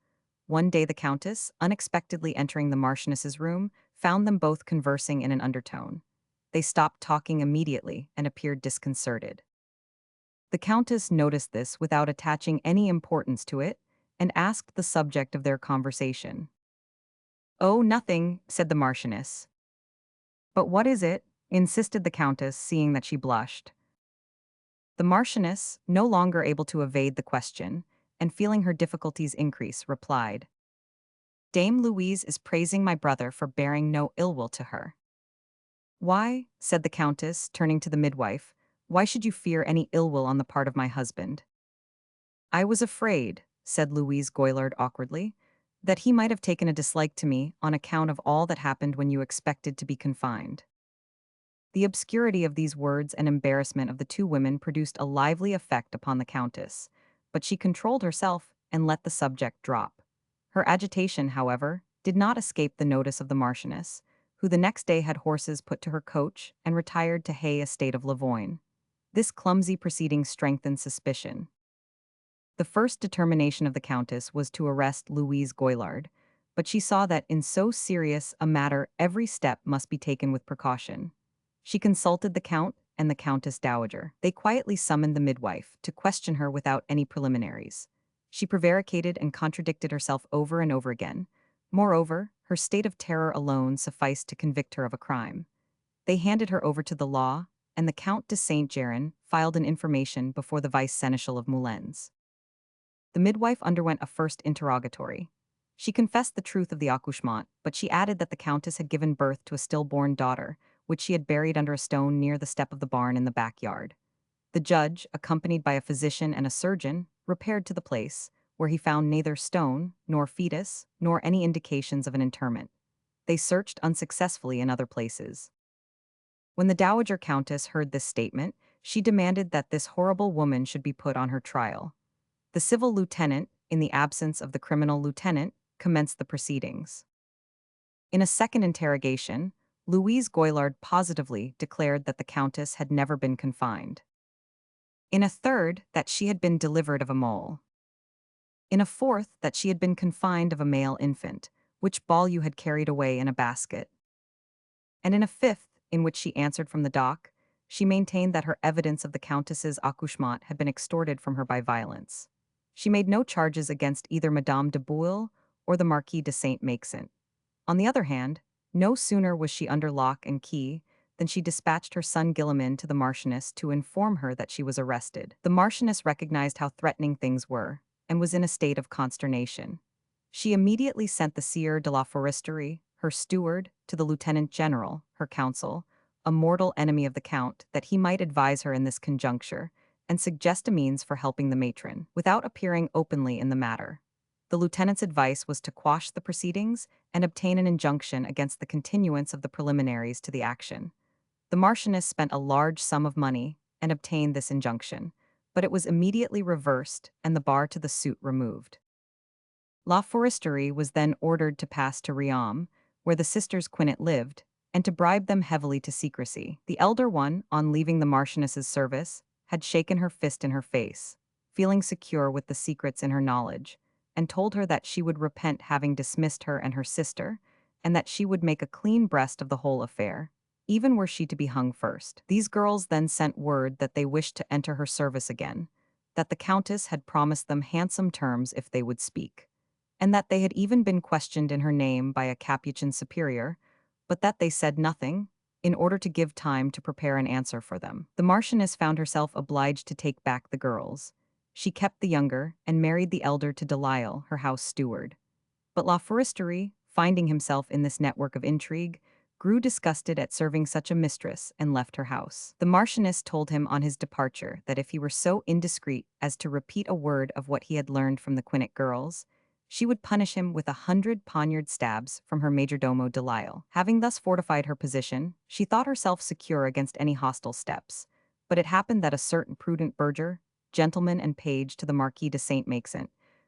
One day the Countess, unexpectedly entering the Marchioness's room, found them both conversing in an undertone. They stopped talking immediately and appeared disconcerted. The Countess noticed this without attaching any importance to it, and asked the subject of their conversation. "Oh, nothing," said the Marchioness. "But what is it?" insisted the Countess, seeing that she blushed. The Marchioness, no longer able to evade the question, and feeling her difficulties increase, replied, "Dame Louise is praising my brother for bearing no ill will to her." "Why," said the Countess, turning to the midwife, "why should you fear any ill will on the part of my husband?" "I was afraid," said Louise Goillard awkwardly, "that he might have taken a dislike to me on account of all that happened when you expected to be confined." The obscurity of these words and embarrassment of the two women produced a lively effect upon the Countess, but she controlled herself and let the subject drop. Her agitation, however, did not escape the notice of the Marchioness, who the next day had horses put to her coach and retired to Hay estate of Lavoine. This clumsy proceeding strengthened suspicion. The first determination of the Countess was to arrest Louise Goillard, but she saw that in so serious a matter every step must be taken with precaution. She consulted the Count and the Countess Dowager. They quietly summoned the midwife to question her without any preliminaries. She prevaricated and contradicted herself over and over again. Moreover, her state of terror alone sufficed to convict her of a crime. They handed her over to the law, and the Count de Saint Geran filed an information before the vice-seneschal of Moulins. The midwife underwent a first interrogatory. She confessed the truth of the accouchement, but she added that the Countess had given birth to a stillborn daughter, which she had buried under a stone near the step of the barn in the backyard. The judge, accompanied by a physician and a surgeon, repaired to the place, where he found neither stone, nor fetus, nor any indications of an interment. They searched unsuccessfully in other places. When the Dowager Countess heard this statement, she demanded that this horrible woman should be put on her trial. The civil lieutenant, in the absence of the criminal lieutenant, commenced the proceedings. In a second interrogation, Louise Goillard positively declared that the Countess had never been confined. In a third, that she had been delivered of a mole. In a fourth, that she had been confined of a male infant, which Ballou had carried away in a basket. And in a fifth, in which she answered from the dock, she maintained that her evidence of the Countess's accouchement had been extorted from her by violence. She made no charges against either Madame de Bouille or the Marquis de Saint Geran. On the other hand, no sooner was she under lock and key than she dispatched her son Guillemin to the Marchioness to inform her that she was arrested. The Marchioness recognized how threatening things were and was in a state of consternation. She immediately sent the Sieur de la Foresterie, her steward, to the Lieutenant General, her counsel, a mortal enemy of the Count, that he might advise her in this conjuncture and suggest a means for helping the matron, without appearing openly in the matter. The lieutenant's advice was to quash the proceedings and obtain an injunction against the continuance of the preliminaries to the action. The Marchioness spent a large sum of money and obtained this injunction, but it was immediately reversed and the bar to the suit removed. La Foresterie was then ordered to pass to Riom, where the sisters Quinet lived, and to bribe them heavily to secrecy. The elder one, on leaving the Marchioness's service, had shaken her fist in her face, feeling secure with the secrets in her knowledge, and told her that she would repent having dismissed her and her sister, and that she would make a clean breast of the whole affair, even were she to be hung first. These girls then sent word that they wished to enter her service again, that the Countess had promised them handsome terms if they would speak, and that they had even been questioned in her name by a Capuchin superior, but that they said nothing, in order to give time to prepare an answer for them. The Marchioness found herself obliged to take back the girls. She kept the younger and married the elder to Delisle, her house steward. But La Foresterie, finding himself in this network of intrigue, grew disgusted at serving such a mistress and left her house. The Marchioness told him on his departure that if he were so indiscreet as to repeat a word of what he had learned from the Quinet girls, she would punish him with 100 poniard stabs from her majordomo Delisle. Having thus fortified her position, she thought herself secure against any hostile steps, but it happened that a certain prudent burgher, gentleman and page to the Marquis de Saint Geran,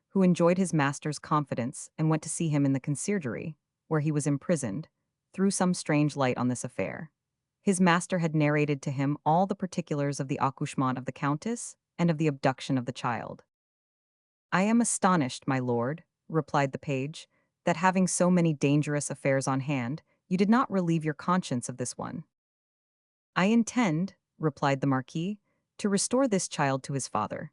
who enjoyed his master's confidence and went to see him in the conciergerie, where he was imprisoned, threw some strange light on this affair. His master had narrated to him all the particulars of the accouchement of the Countess and of the abduction of the child. "I am astonished, my lord," replied the page, "that having so many dangerous affairs on hand, you did not relieve your conscience of this one." "I intend," replied the Marquis, "to restore this child to his father.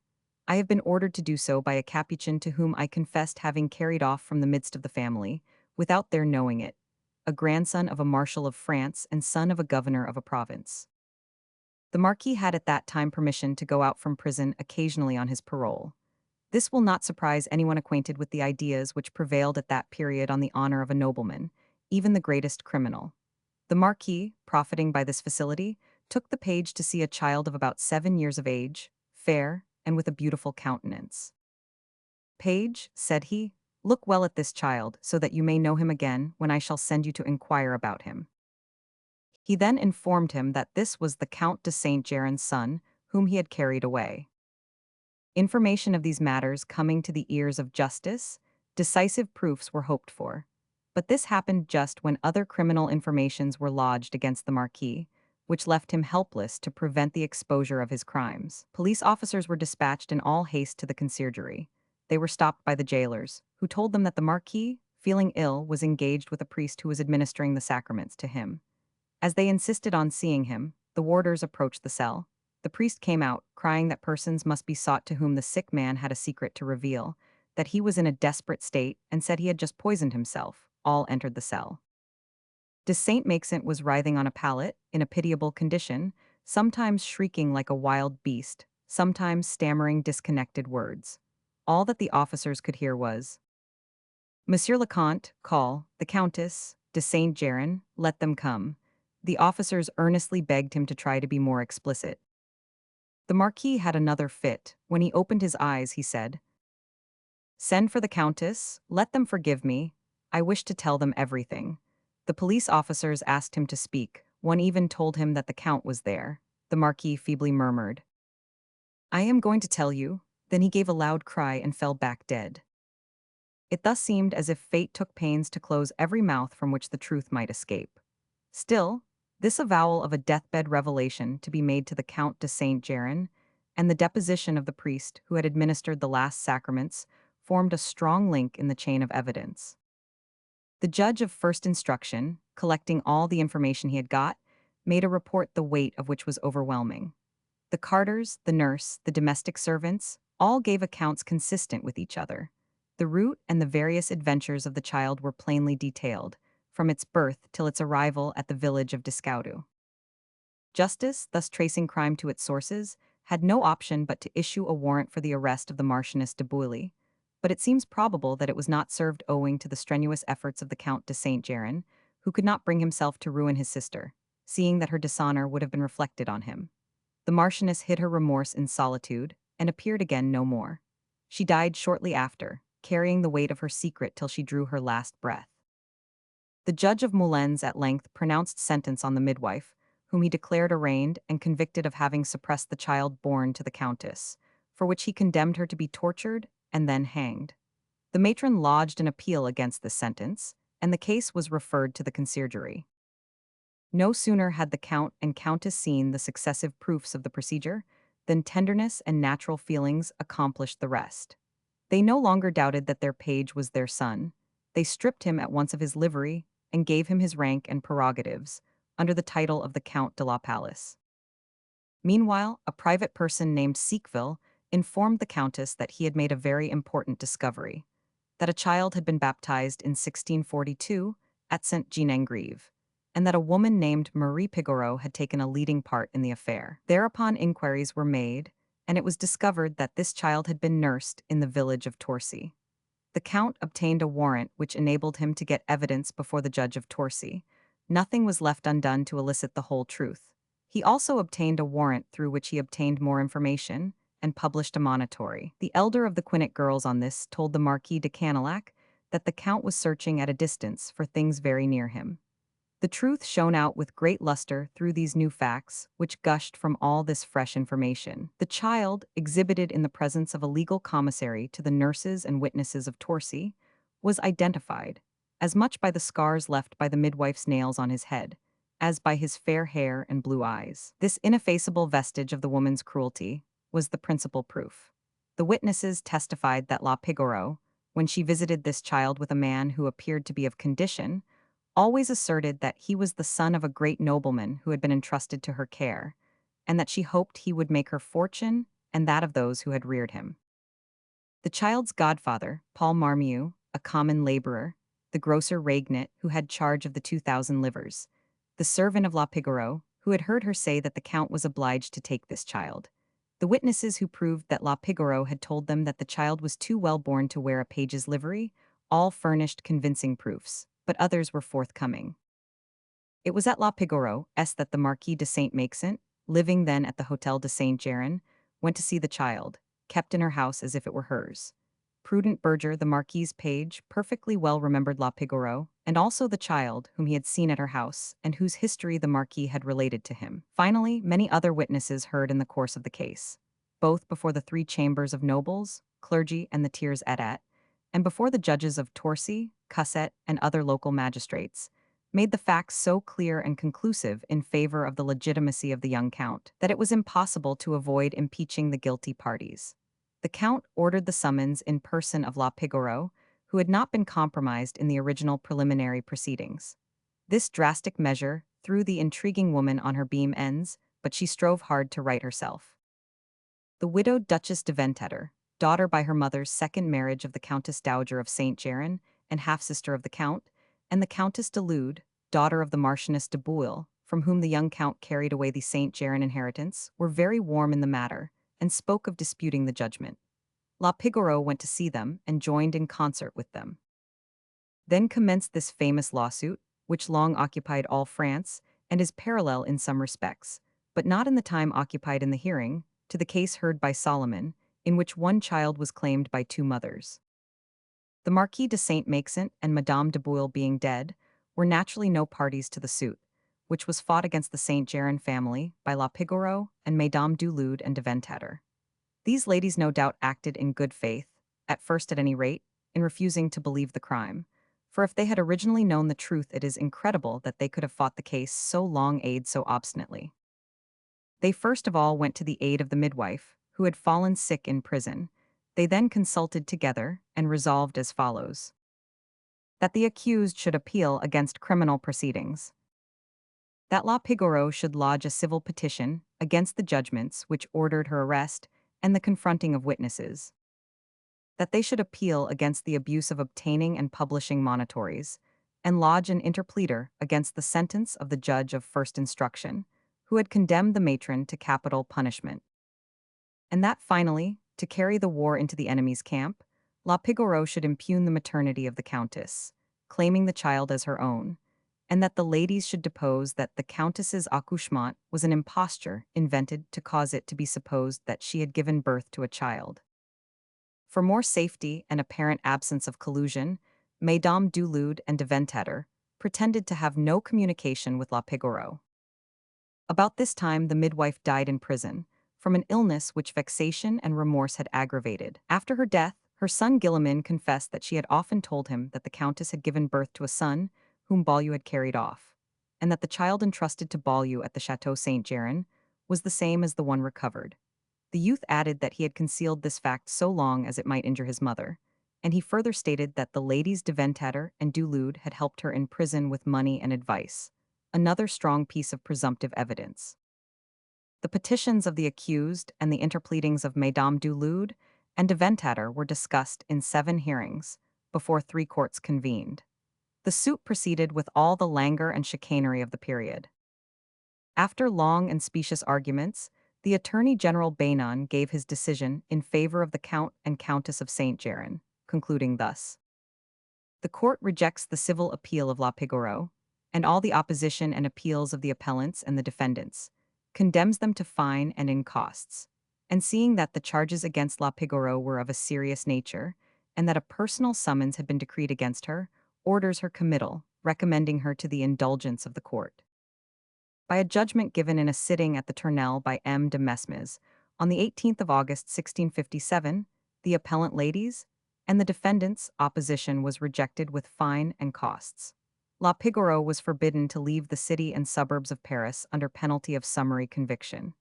I have been ordered to do so by a Capuchin to whom I confessed having carried off from the midst of the family, without their knowing it, a grandson of a marshal of France and son of a governor of a province." The Marquis had at that time permission to go out from prison occasionally on his parole. This will not surprise anyone acquainted with the ideas which prevailed at that period on the honor of a nobleman, even the greatest criminal. The Marquis, profiting by this facility, took the page to see a child of about 7 years of age, fair, and with a beautiful countenance. "Page," said he, "look well at this child, so that you may know him again when I shall send you to inquire about him." He then informed him that this was the Count de Saint Geran's son, whom he had carried away. Information of these matters coming to the ears of justice, decisive proofs were hoped for. But this happened just when other criminal informations were lodged against the Marquis, which left him helpless to prevent the exposure of his crimes. Police officers were dispatched in all haste to the conciergerie. They were stopped by the jailers, who told them that the Marquis, feeling ill, was engaged with a priest who was administering the sacraments to him. As they insisted on seeing him, the warders approached the cell. The priest came out, crying that persons must be sought to whom the sick man had a secret to reveal, that he was in a desperate state, and said he had just poisoned himself. All entered the cell. De Saint Geran was writhing on a pallet, in a pitiable condition, sometimes shrieking like a wild beast, sometimes stammering disconnected words. All that the officers could hear was, "Monsieur le Comte, call, the Countess, de Saint Geran, let them come." The officers earnestly begged him to try to be more explicit. The Marquis had another fit. When he opened his eyes, he said, "Send for the Countess, let them forgive me. I wish to tell them everything." The police officers asked him to speak. One even told him that the Count was there. The Marquis feebly murmured, "I am going to tell you." Then he gave a loud cry and fell back dead. It thus seemed as if fate took pains to close every mouth from which the truth might escape. Still, this avowal of a deathbed revelation to be made to the Count de Saint Geran, and the deposition of the priest who had administered the last sacraments, formed a strong link in the chain of evidence. The judge of first instruction, collecting all the information he had got, made a report the weight of which was overwhelming. The carters, the nurse, the domestic servants, all gave accounts consistent with each other. The route and the various adventures of the child were plainly detailed, from its birth till its arrival at the village of Discaudu. Justice, thus tracing crime to its sources, had no option but to issue a warrant for the arrest of the Marchioness de Bouilly, but it seems probable that it was not served owing to the strenuous efforts of the Count de Saint Geran, who could not bring himself to ruin his sister, seeing that her dishonor would have been reflected on him. The Marchioness hid her remorse in solitude, and appeared again no more. She died shortly after, carrying the weight of her secret till she drew her last breath. The judge of Moulins at length pronounced sentence on the midwife, whom he declared arraigned and convicted of having suppressed the child born to the countess, for which he condemned her to be tortured and then hanged. The matron lodged an appeal against this sentence, and the case was referred to the conciergerie. No sooner had the count and countess seen the successive proofs of the procedure than tenderness and natural feelings accomplished the rest. They no longer doubted that their page was their son. They stripped him at once of his livery and gave him his rank and prerogatives, under the title of the Count de la Palace. Meanwhile, a private person named Siqueville informed the countess that he had made a very important discovery, that a child had been baptized in 1642 at Saint Geran, and that a woman named Marie Pigoreau had taken a leading part in the affair. Thereupon inquiries were made, and it was discovered that this child had been nursed in the village of Torcy. The Count obtained a warrant which enabled him to get evidence before the judge of Torcy. Nothing was left undone to elicit the whole truth. He also obtained a warrant through which he obtained more information and published a monitory. The elder of the Quinnet girls on this told the Marquis de Canillac that the Count was searching at a distance for things very near him. The truth shone out with great luster through these new facts, which gushed from all this fresh information. The child, exhibited in the presence of a legal commissary to the nurses and witnesses of Torcy, was identified, as much by the scars left by the midwife's nails on his head, as by his fair hair and blue eyes. This ineffaceable vestige of the woman's cruelty was the principal proof. The witnesses testified that La Pigoreau, when she visited this child with a man who appeared to be of condition, always asserted that he was the son of a great nobleman who had been entrusted to her care, and that she hoped he would make her fortune and that of those who had reared him. The child's godfather, Paul Marmiou, a common laborer, the grocer Ragnit, who had charge of the 2,000 livers, the servant of La Pigoreau, who had heard her say that the Count was obliged to take this child, the witnesses who proved that La Pigoreau had told them that the child was too well born to wear a page's livery, all furnished convincing proofs, but others were forthcoming. It was at La Pigoreau's that the Marquis de Saint Maxent, living then at the Hotel de Saint Geran, went to see the child, kept in her house as if it were hers. Prudent Berger, the Marquis's page, perfectly well remembered La Pigoreau, and also the child whom he had seen at her house, and whose history the Marquis had related to him. Finally, many other witnesses heard in the course of the case, both before the three chambers of nobles, clergy, and the tiers état, and before the judges of Torcy, Cusset, and other local magistrates, made the facts so clear and conclusive in favor of the legitimacy of the young Count that it was impossible to avoid impeaching the guilty parties. The Count ordered the summons in person of La Pigoreau, who had not been compromised in the original preliminary proceedings. This drastic measure threw the intriguing woman on her beam ends, but she strove hard to right herself. The widowed Duchess de Ventater, daughter by her mother's second marriage of the Countess Dowager of Saint Geran and half-sister of the Count, and the Countess de Lude, daughter of the Marchioness de Bouilly, from whom the young Count carried away the Saint Geran inheritance, were very warm in the matter, and spoke of disputing the judgment. La Pigoreau went to see them and joined in concert with them. Then commenced this famous lawsuit, which long occupied all France, and is parallel in some respects, but not in the time occupied in the hearing, to the case heard by Solomon, in which one child was claimed by two mothers. The Marquis de Saint Maxent and Madame de Bouilly being dead, were naturally no parties to the suit, which was fought against the Saint Geran family by La Pigoreau and Mesdames du Lude and de Ventater. These ladies no doubt acted in good faith, at first at any rate, in refusing to believe the crime, for if they had originally known the truth it is incredible that they could have fought the case so long so obstinately. They first of all went to the aid of the midwife, who had fallen sick in prison. They then consulted together and resolved as follows: that the accused should appeal against criminal proceedings, that La Pigoreau should lodge a civil petition against the judgments which ordered her arrest and the confronting of witnesses, that they should appeal against the abuse of obtaining and publishing monitories, and lodge an interpleader against the sentence of the judge of first instruction, who had condemned the matron to capital punishment. And that finally, to carry the war into the enemy's camp, La Pigoreau should impugn the maternity of the countess, claiming the child as her own, and that the ladies should depose that the countess's accouchement was an imposture invented to cause it to be supposed that she had given birth to a child. For more safety and apparent absence of collusion, Mesdames du Lude and de Ventater pretended to have no communication with La Pigoreau. About this time, the midwife died in prison, from an illness which vexation and remorse had aggravated. After her death, her son Guillaumin confessed that she had often told him that the countess had given birth to a son whom Beaulieu had carried off, and that the child entrusted to Beaulieu at the Chateau Saint Geran was the same as the one recovered. The youth added that he had concealed this fact so long as it might injure his mother, and he further stated that the ladies de Ventater and du Lude had helped her in prison with money and advice, another strong piece of presumptive evidence. The petitions of the accused and the interpleadings of Mesdames du Lude and de Ventater were discussed in 7 hearings, before 3 courts convened. The suit proceeded with all the languor and chicanery of the period. After long and specious arguments, the Attorney General Beynon gave his decision in favor of the Count and Countess of Saint Geran, concluding thus: the court rejects the civil appeal of La Pigoreau, and all the opposition and appeals of the appellants and the defendants, condemns them to fine and in costs, and seeing that the charges against La Pigoreau were of a serious nature, and that a personal summons had been decreed against her, orders her committal, recommending her to the indulgence of the court. By a judgment given in a sitting at the Tournelle by M. de Mesmes, on the 18th of August 1657, the appellant ladies and the defendants' opposition was rejected with fine and costs. La Pigoreau was forbidden to leave the city and suburbs of Paris under penalty of summary conviction.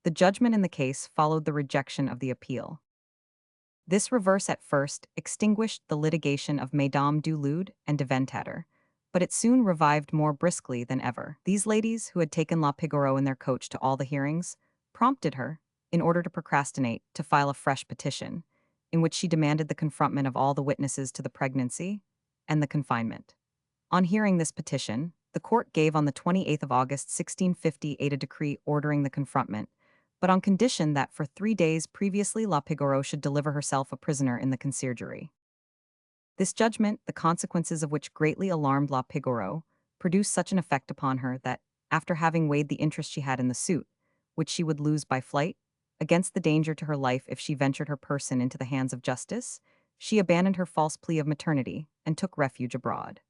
The judgment in the case followed the rejection of the appeal. This reverse at first extinguished the litigation of Mesdames du Lude and de Ventater, but it soon revived more briskly than ever. These ladies, who had taken La Pigoreau in their coach to all the hearings, prompted her, in order to procrastinate, to file a fresh petition, in which she demanded the confrontment of all the witnesses to the pregnancy and the confinement. On hearing this petition, the court gave on the 28th of August 1658 a decree ordering the confrontment, but on condition that for 3 days previously La Pigoreau should deliver herself a prisoner in the conciergerie. This judgment, the consequences of which greatly alarmed La Pigoreau, produced such an effect upon her that, after having weighed the interest she had in the suit, which she would lose by flight, against the danger to her life if she ventured her person into the hands of justice, she abandoned her false plea of maternity and took refuge abroad.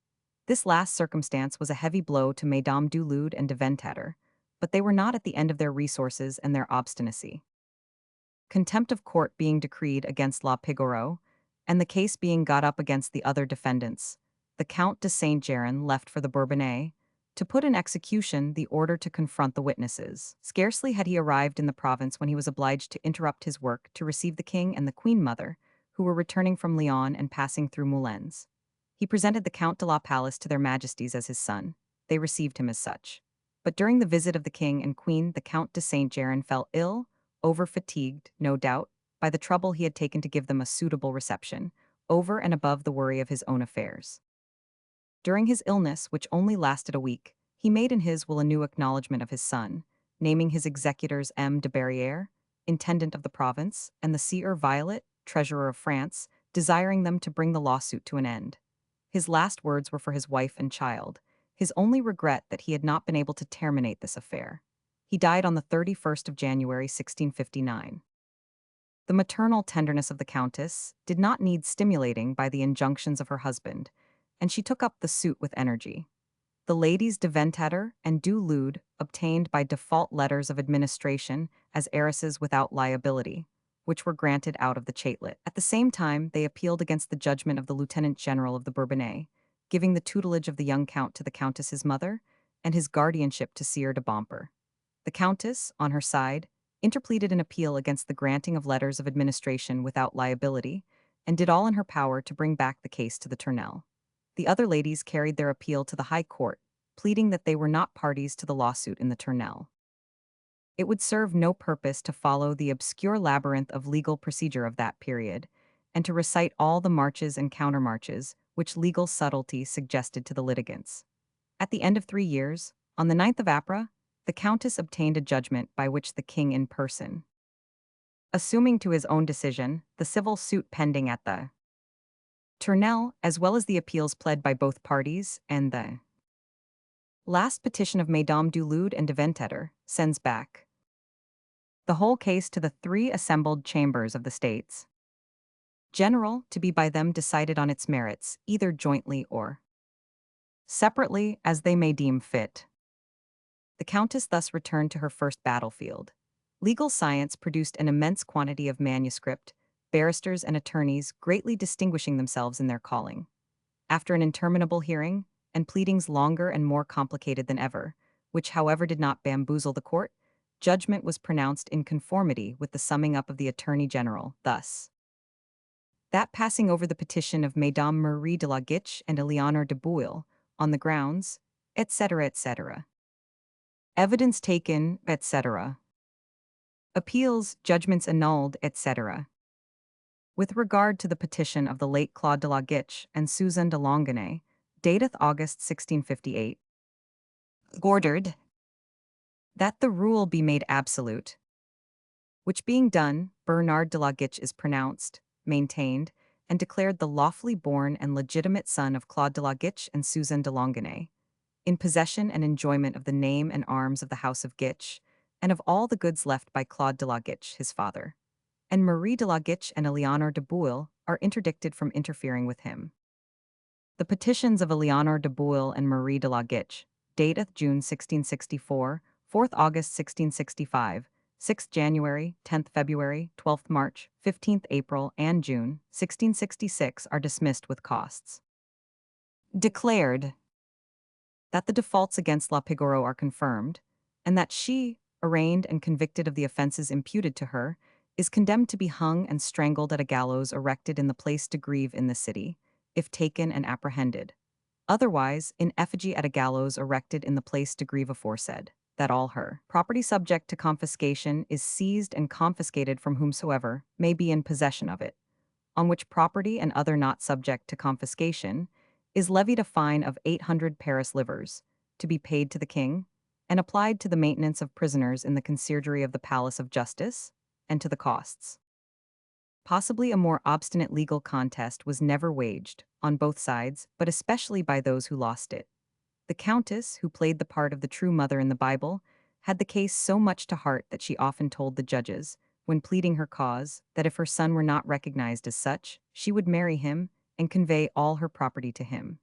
This last circumstance was a heavy blow to Mesdames du Lude and de Ventater, but they were not at the end of their resources and their obstinacy. Contempt of court being decreed against La Pigoreau, and the case being got up against the other defendants, the Count de Saint Geran left for the Bourbonnais to put in execution the order to confront the witnesses. Scarcely had he arrived in the province when he was obliged to interrupt his work to receive the king and the queen mother, who were returning from Lyon and passing through Moulins. He presented the Count de la Palace to their majesties as his son. They received him as such. But during the visit of the king and queen, the Count de Saint Geran fell ill, over-fatigued, no doubt, by the trouble he had taken to give them a suitable reception, over and above the worry of his own affairs. During his illness, which only lasted a week, he made in his will a new acknowledgment of his son, naming his executors M. de Barrière, intendant of the province, and the Sieur Violet, treasurer of France, desiring them to bring the lawsuit to an end. His last words were for his wife and child, his only regret that he had not been able to terminate this affair. He died on the 31st of January 1659. The maternal tenderness of the Countess did not need stimulating by the injunctions of her husband, and she took up the suit with energy. The ladies de Ventater and du Lude obtained by default letters of administration as heiresses without liability, which were granted out of the chatelet. At the same time, they appealed against the judgment of the Lieutenant General of the Bourbonnais, giving the tutelage of the young Count to the Countess his mother, and his guardianship to Sieur de Bomper. The Countess, on her side, interpleaded an appeal against the granting of letters of administration without liability, and did all in her power to bring back the case to the Tournelle. The other ladies carried their appeal to the High Court, pleading that they were not parties to the lawsuit in the Tournelle. It would serve no purpose to follow the obscure labyrinth of legal procedure of that period, and to recite all the marches and countermarches which legal subtlety suggested to the litigants. At the end of 3 years, on the 9th of April, the Countess obtained a judgment by which the king in person, assuming to his own decision the civil suit pending at the Tournelle, as well as the appeals pled by both parties, and the last petition of Mesdames du Lude and de Venteter, sends back the whole case to the three assembled chambers of the States General to be by them decided on its merits, either jointly or separately, as they may deem fit. The Countess thus returned to her first battlefield. Legal science produced an immense quantity of manuscript, barristers and attorneys greatly distinguishing themselves in their calling. After an interminable hearing, and pleadings longer and more complicated than ever, which however did not bamboozle the court, judgment was pronounced in conformity with the summing up of the Attorney General, thus: that passing over the petition of Mesdames Marie de la Guiche and Eleonore de Bouille, on the grounds, etc., etc. Evidence taken, etc. Appeals, judgments annulled, etc. With regard to the petition of the late Claude de la Guiche and Suzanne de Longanet, dateth August 1658, ordered that the rule be made absolute, which being done, Bernard de la Guiche is pronounced, maintained, and declared the lawfully born and legitimate son of Claude de la Guiche and Suzanne de Longanet, in possession and enjoyment of the name and arms of the house of Guiche, and of all the goods left by Claude de la Guiche, his father. And Marie de la Guiche and Eleonore de Bouille are interdicted from interfering with him. The petitions of Eleonore de Bouille and Marie de la Guiche, dateth June 1664, 4th August 1665, 6th January, 10th February, 12th March, 15th April, and June 1666 are dismissed with costs. Declared that the defaults against La Pigoreau are confirmed, and that she, arraigned and convicted of the offenses imputed to her, is condemned to be hung and strangled at a gallows erected in the place de Grève in the city, if taken and apprehended. Otherwise, in effigy at a gallows erected in the place de Grève aforesaid, that all her property subject to confiscation is seized and confiscated from whomsoever may be in possession of it, on which property and other not subject to confiscation is levied a fine of 800 Paris livres, to be paid to the king, and applied to the maintenance of prisoners in the conciergerie of the Palace of Justice, and to the costs. Possibly a more obstinate legal contest was never waged, on both sides, but especially by those who lost it. The Countess, who played the part of the true mother in the Bible, had the case so much to heart that she often told the judges, when pleading her cause, that if her son were not recognized as such, she would marry him and convey all her property to him.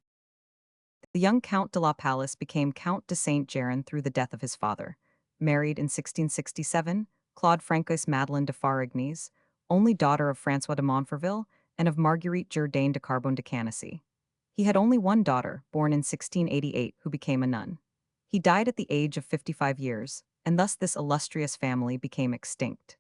The young Count de la Palace became Count de Saint Geran through the death of his father. Married in 1667, Claude Francois Madeleine de Farignyes, only daughter of François de Montferville and of Marguerite Jourdain de Carbon de Canessy. He had only one daughter, born in 1688, who became a nun. He died at the age of 55 years, and thus this illustrious family became extinct.